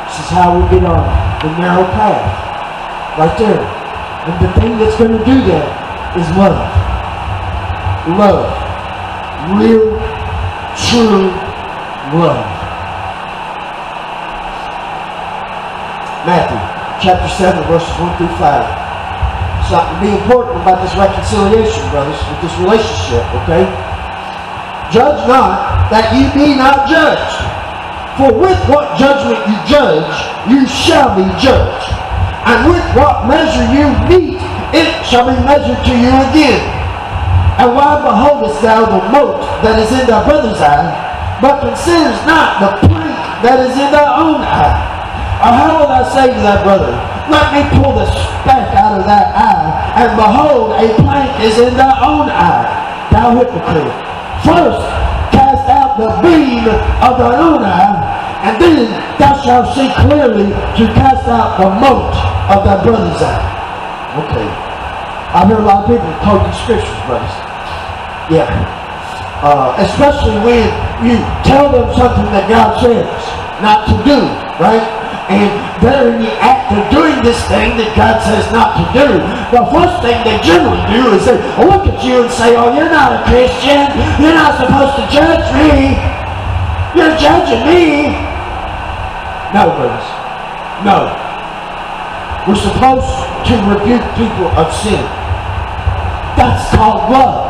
This is how we get on the narrow path. Right there. And the thing that's going to do that is love. Love. Real, true love. Matthew chapter 7 verses 1 through 5. Something to be important about this reconciliation, brothers, with this relationship, okay? Judge not that ye be not judged. For with what judgment you judge, you shall be judged. And with what measure you mete, it shall be measured to you again. And why beholdest thou the mote that is in thy brother's eye, but considerest not the plank that is in thy own eye? Or how will I say to thy brother, let me pull the speck out of thy eye, and behold, a plank is in thy own eye? Thou hypocrite. First, cast out the beam of thine own eye, and then thou shalt see clearly to cast out the mote of thy brother's eye. Okay. I hear a lot of people quoting scriptures, brothers. Yeah. Especially when you tell them something that God says not to do, right? And they're in the act of doing this thing that God says not to do. The first thing they generally do is they look at you and say, oh, you're not a Christian. You're not supposed to judge me. You're judging me. No, brothers. No. We're supposed to rebuke people of sin. That's called love.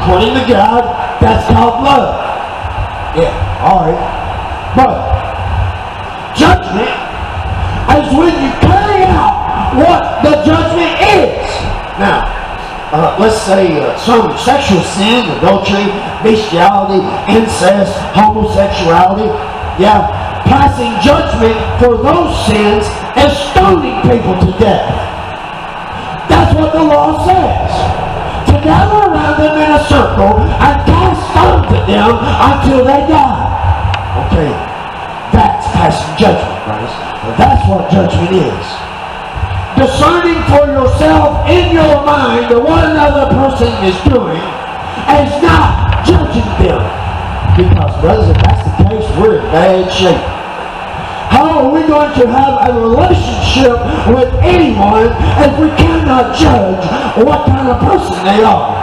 According to God, that's called love. Yeah, alright. But judgment is when you carry out what the judgment is. Now, let's say some sexual sin, adultery, bestiality, incest, homosexuality. Yeah, passing judgment for those sins and stoning people to death. That's what the law says. To gather around them in a circle and cast stones at them until they die. Okay, that's passing judgment, guys. That's what judgment is. Discerning for yourself in your mind what another person is doing and not judging them. Because, brothers, if that's the case, we're in bad shape. How are we going to have a relationship with anyone if we cannot judge what kind of person they are?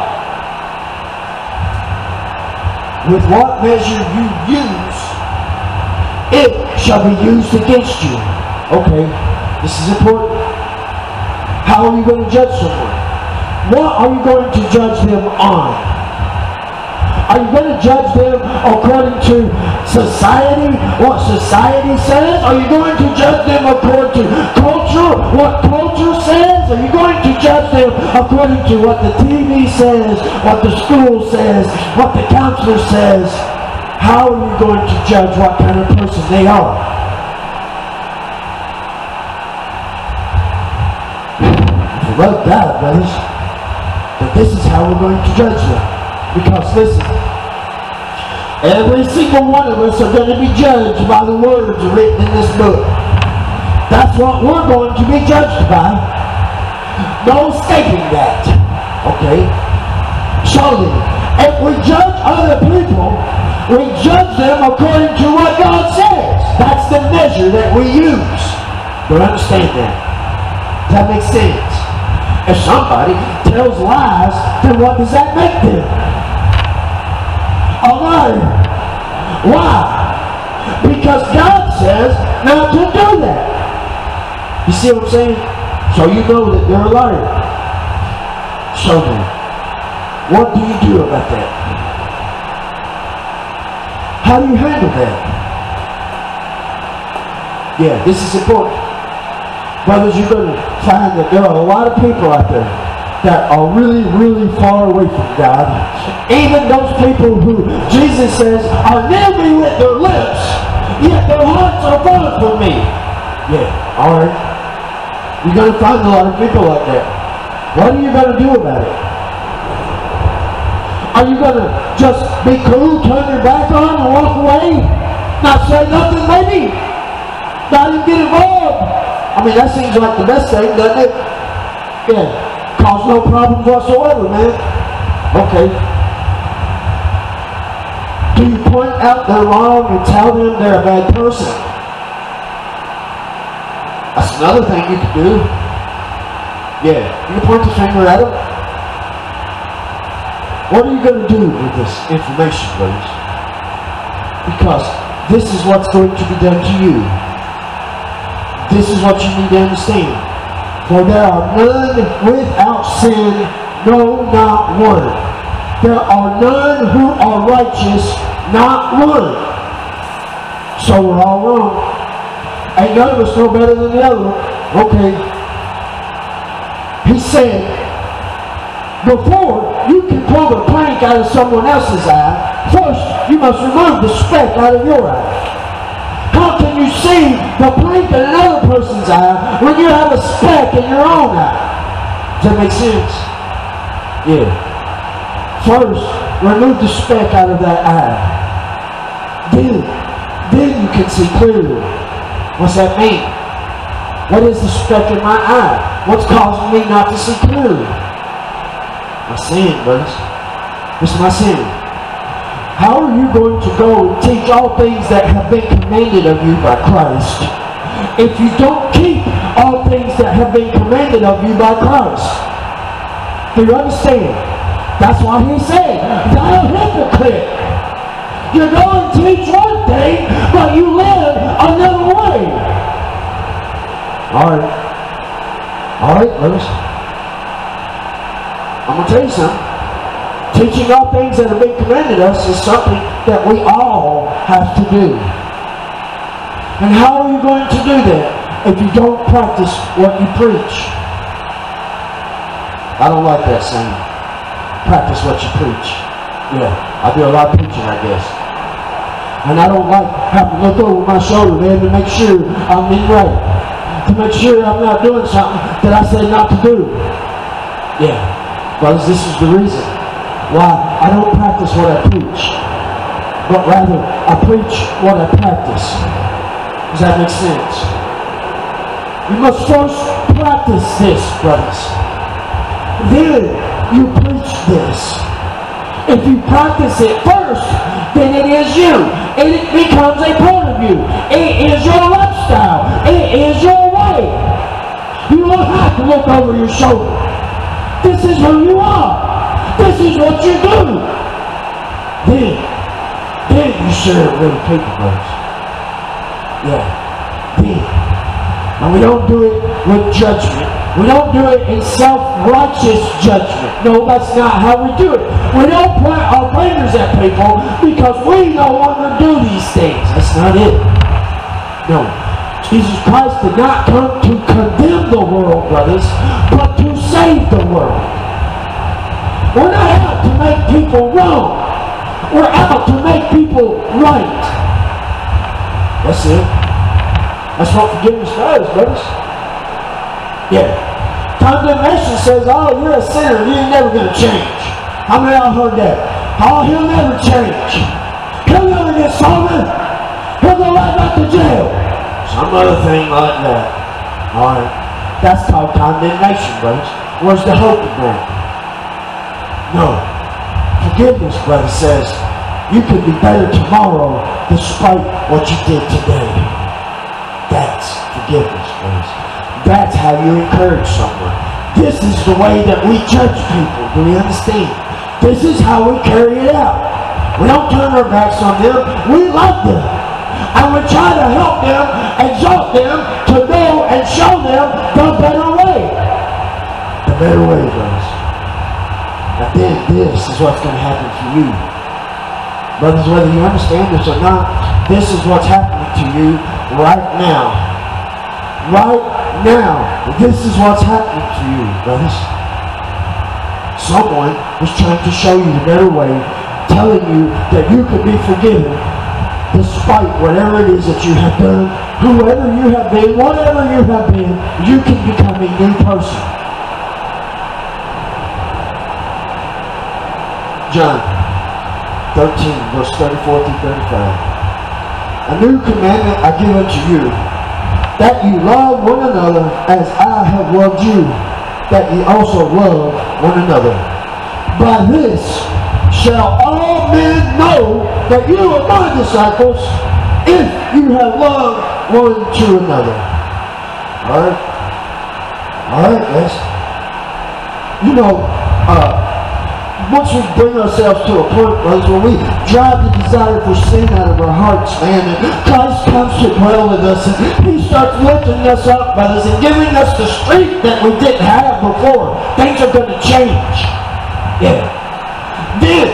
With what measure you use, it shall be used against you. Okay, this is important. How are you going to judge someone? What are you going to judge them on? Are you going to judge them according to society, what society says? Are you going to judge them according to culture, what culture says? Are you going to judge them according to what the TV says, what the school says, what the counselor says? How are you going to judge what kind of person they are? If you wrote that, brothers, that this is how we're going to judge them. Because listen, every single one of us are going to be judged by the words written in this book. That's what we're going to be judged by. No escaping that. Okay? So then, if we judge other people, we judge them according to what God says. That's the measure that we use. Do you understand that? Does that make sense? If somebody tells lies, then what does that make them? A liar. Why? Because God says not to do that. You see what I'm saying? So you know that they're a liar. So then, what do you do about that? How do you handle that? Yeah, this is important. Brothers, you're going to find that there are a lot of people out there that are really, really far away from God. Even those people who Jesus says are near me with their lips, yet their hearts are far from me. Yeah, alright. You're going to find a lot of people like that. What are you going to do about it? Are you going to just be cool, turn your back on and walk away? Not say nothing maybe? Not even get involved? I mean, that seems like the best thing, doesn't it? Yeah. Cause no problems whatsoever, man. Okay. Do you point out their wrong and tell them they're a bad person? That's another thing you can do. Yeah, you can point the finger at them. What are you going to do with this information, brothers? Because this is what's going to be done to you. This is what you need to understand. For there are none without sin, no, not one. There are none who are righteous, not one. So we're all wrong. Ain't none of us no better than the other. Okay. He said, before you can pull the plank out of someone else's eye, first you must remove the speck out of your eye. How can you see the plank in another person's eye when you have a speck in your own eye? Does that make sense? Yeah. First, remove the speck out of that eye. Then you can see clearly. What's that mean? What is the speck in my eye? What's causing me not to see clearly? My sin, brothers. This is my sin. How are you going to go and teach all things that have been commanded of you by Christ if you don't keep all things that have been commanded of you by Christ? Do you understand? That's why he said, thou hypocrite. You go and teach one thing, but you live another way. Alright. Alright, brothers. I'm going to tell you something. Teaching all things that have been commanded us is something that we all have to do. And how are you going to do that if you don't practice what you preach? I don't like that saying. Practice what you preach. Yeah, I do a lot of preaching, I guess. And I don't like having to look over my shoulder, man, to make sure I'm in right. To make sure I'm not doing something that I say not to do. Yeah, brothers, this is the reason why I don't practice what I preach, but rather I preach what I practice. Does that make sense? You must first practice this, brothers. Then you preach this. If you practice it first, then it is you. And it becomes a part of you. It is your lifestyle. It is your way. You don't have to look over your shoulder. This is who you are. This is what you do. Then you share it with the people, brothers. Yeah. Then. And we don't do it with judgment. We don't do it in self-righteous judgment. No, that's not how we do it. We don't point our fingers at people because we no longer do these things. That's not it. No. Jesus Christ did not come to condemn the world, brothers, but to save the world. We're not out to make people wrong. We're out to make people right. That's it. That's what forgiveness does, brothers. Yeah. Condemnation says, oh, you're a sinner. You're never going to change. How many of y'all heard that? Oh, he'll never change. He'll never get sober. He'll go right back to jail. Some other thing like that. Alright. That's called condemnation, brothers. Where's the hope in that? No. Forgiveness, brother, says you can be better tomorrow despite what you did today. That's forgiveness, brothers. That's how you encourage someone. This is the way that we judge people. Do we understand? This is how we carry it out. We don't turn our backs on them. We love them. And we try to help them, exalt them, to know and show them the better way. The better way, brothers. And then this is what's going to happen for you. Brothers, whether you understand this or not, this is what's happening to you right now. Right now. This is what's happening to you, brothers. Someone is trying to show you the better way, telling you that you can be forgiven despite whatever it is that you have done, whoever you have been, whatever you have been, you can become a new person. John 13, verse 34 through 35. A new commandment I give unto you, that you love one another as I have loved you, that ye also love one another. By this shall all men know that you are my disciples, if you have loved one to another. Alright? Alright, guys. You know, once we bring ourselves to a point, brothers, where we drive the desire for sin out of our hearts, man, and Christ comes to dwell with us, and He starts lifting us up, brothers, and giving us the strength that we didn't have before. Things are going to change. Yeah. Then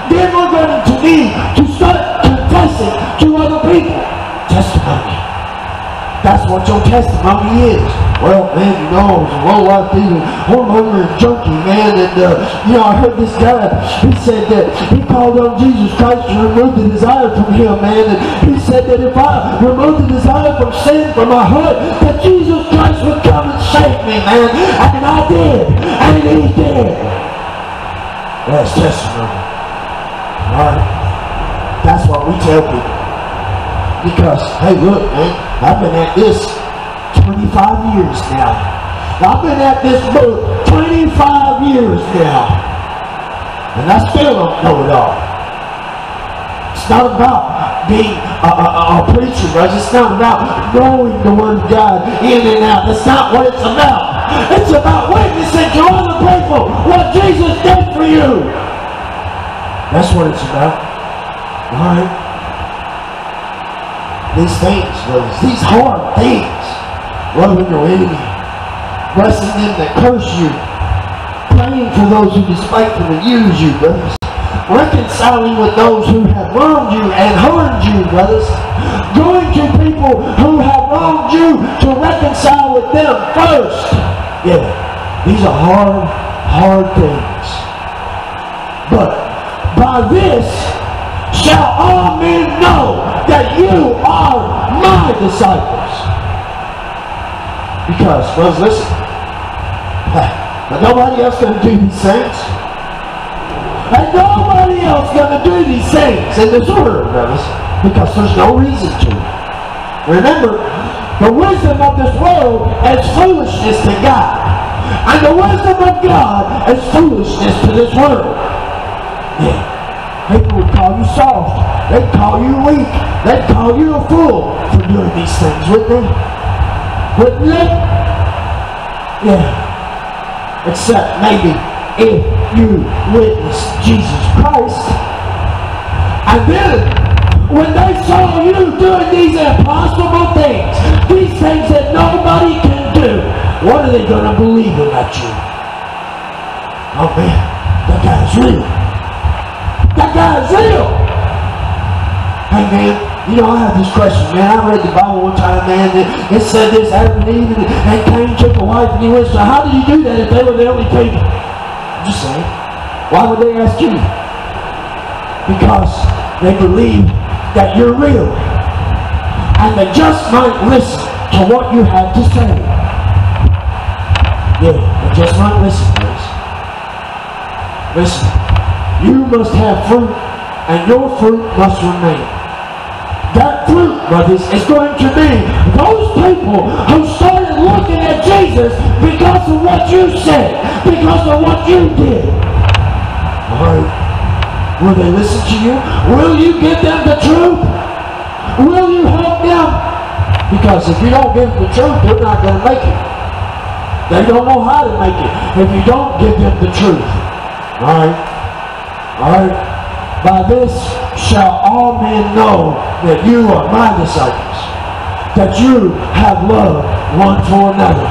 we're going to need to start confessing to other people. Testimony. That's what your testimony is. Well, man, you know, I was a low-life eating, hormone junkie, man, and, you know, I heard this guy, he said that he called on Jesus Christ to remove the desire from him, man, and he said that if I remove the desire from sin from my heart, that Jesus Christ would come and save me, man, and I did, and He did. That's testimony. Alright? That's what we tell people. Because, hey, look, man, I've been at this 25 years now. I've been at this book 25 years now. And I still don't know it all. It's not about being a preacher, brothers. It's not about knowing the Word of God in and out. That's not what it's about. It's about witnessing to other people what Jesus did for you. That's what it's about. Alright? These things, brothers, these hard things, loving your enemy, blessing them that curse you, praying praying for those who despitefully use you, brothers. Reconciling with those who have wronged you and harmed you, brothers. Going to people who have wronged you to reconcile with them first. Yeah, these are hard things. But by this shall all men know that you are my disciples. Because, brothers, listen. But nobody else going to do these things. And nobody else going to do these things in this world, brothers. Because there's no reason to. Remember, the wisdom of this world is foolishness to God. And the wisdom of God is foolishness to this world. Yeah. People would call you soft. They'd call you weak. They'd call you a fool for doing these things, wouldn't they? Wouldn't they? Yeah. Except maybe if you witness Jesus Christ. And then, when they saw you doing these impossible things, these things that nobody can do, what are they going to believe about you? Oh man, that guy's real. That guy's real. Hey man, you know, I have this question, man. I read the Bible one time, man. It said this, Adam and Eve, and Cain took a wife and he went, so how did he do that if they were the only people? I'm just saying. Why would they ask you? Because they believe that you're real. And they just might listen to what you have to say. Yeah, they just might listen, please. Listen, you must have fruit, and your fruit must remain. That fruit, brothers, is going to be those people who started looking at Jesus because of what you said, because of what you did. Alright. Will they listen to you? Will you give them the truth? Will you help them? Because if you don't give them the truth, they're not going to make it. They don't know how to make it if you don't give them the truth. Alright? Alright? By this shall all men know that you are my disciples. That you have love one for another.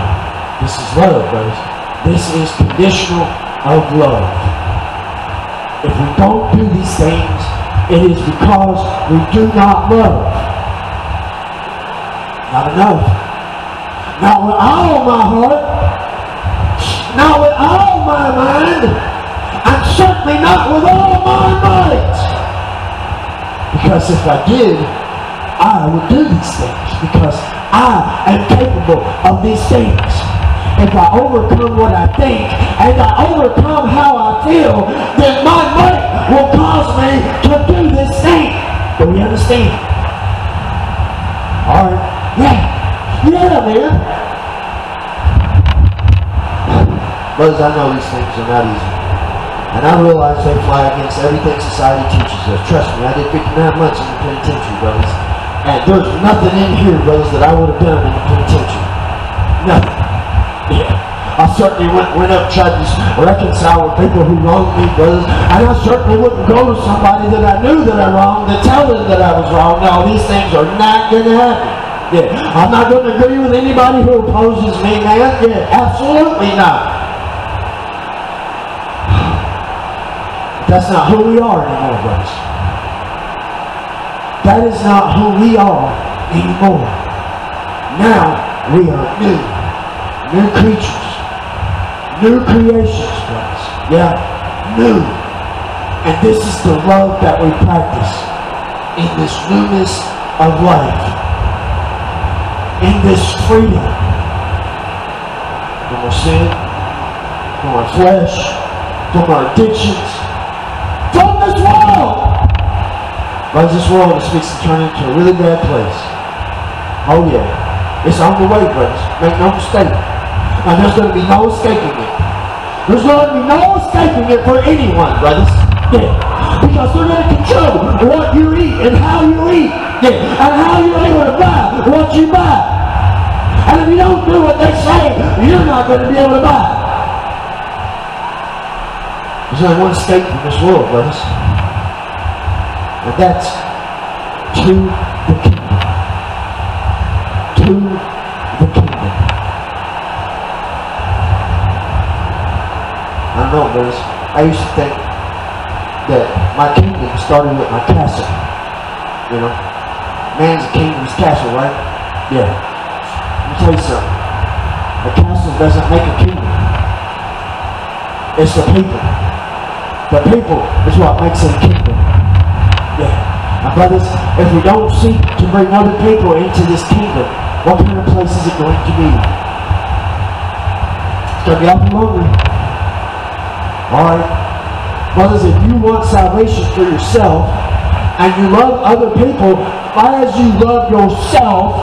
This is love, brothers. This is conditional of love. If we don't do these things, it is because we do not love. Not enough. Not with all my heart. Not with all my mind. And certainly not with all my might. Because if I did, I would do these things. Because I am capable of these things. If I overcome what I think and I overcome how I feel, then my might will cause me to do this thing. Do we understand? Alright. Yeah. Yeah, man. Brothers, I know these things are not easy. And I realize they fly against everything society teaches us. Trust me, I did 59 months in the penitentiary, brothers. And there's nothing in here, brothers, that I would have done in the penitentiary. Nothing. Yeah. I certainly went up tried to reconcile with people who wronged me, brothers. And I certainly wouldn't go to somebody that I knew that I wronged to tell them that I was wrong. No, these things are not going to happen. Yeah. I'm not going to agree with anybody who opposes me, man. Yeah, absolutely not. That's not who we are anymore, brothers. That is not who we are anymore. Now we are new. New creatures. New creations, brothers. Yeah, new. And this is the love that we practice in this newness of life. In this freedom. From our sin, from our flesh, from our addictions, from this world. But this world is fixing to turn into a really bad place. Oh yeah. It's on the way, brothers. Make no mistake. And there's going to be no escaping it. There's going to be no escaping it for anyone, brothers. Yeah. Because they're going to control what you eat and how you eat. Yeah. And how you're able to buy what you buy. And if you don't do what they say, you're not going to be able to buy. There's only one escape from this world, brothers. And that's to the kingdom. To the kingdom. I don't know, brothers. I used to think that my kingdom started with my castle. You know? Man's kingdom's castle, right? Yeah. Let me tell you something. A castle doesn't make a kingdom. It's the people. The people is what makes it a kingdom. Yeah. Now, brothers, if we don't seek to bring other people into this kingdom, what kind of place is it going to be? It's going to be awful lonely. Alright? Brothers, if you want salvation for yourself, and you love other people as you love yourself,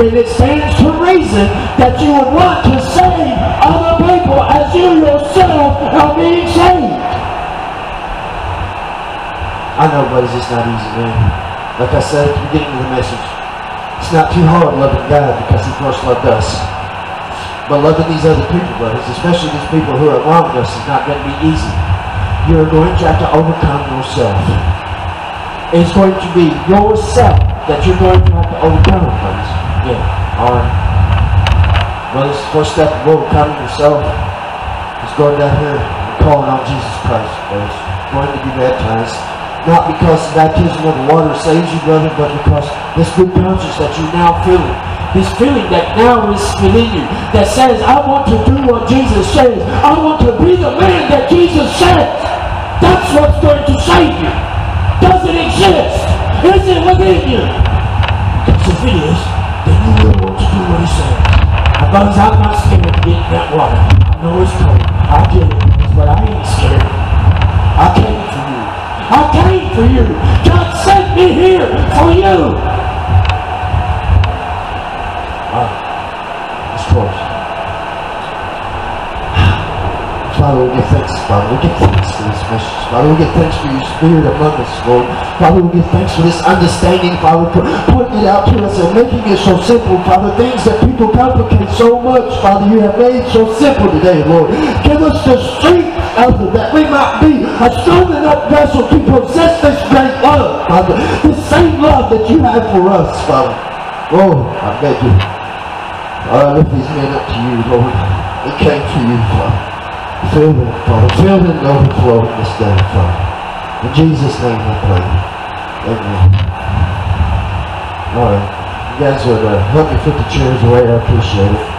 then it stands to reason that you would want to save other people as you yourself are being saved. I know, brothers, it's not easy, man. Like I said at the beginning of the message, it's not too hard loving God because He first loved us. But loving these other people, brothers, especially these people who are around us, is not going to be easy. You're going to have to overcome yourself. It's going to be yourself that you're going to have to overcome, brothers. Yeah, alright. Brothers, the first step of overcoming yourself is going down here and calling on Jesus Christ, brothers. Going to be baptized. Not because the baptism of the water saves you, brother, but because this good conscience that you're now feeling, this feeling that now is within you, that says, I want to do what Jesus says. I want to be the man that Jesus says. That's what's going to save you. Does it exist? Is it within you? Because if it is, then you will want to do what He says. Now, brothers, I'm not scared to get in that water. I know it's cold. I get it, but I ain't scared. I came for you. I came for you. God sent me here for you. Let's close. Father, we give thanks, Father. We give thanks for this message. Father, we give thanks for your Spirit among us, Lord. Father, we give thanks for this understanding, Father, for pointing it out to us and making it so simple, Father. Things that people complicate so much, Father, you have made so simple today, Lord. Give us the strength, Father, that we might be a strong enough vessel to possess this great love, Father. This same love that you have for us, Father. Lord, I beg you. I lift these men up to you, Lord. They came for you, Father. Fill them, Father. Fill them to overflow this day, Father. In Jesus' name I pray. Amen. Alright. You guys would help me put the chairs away. I appreciate it.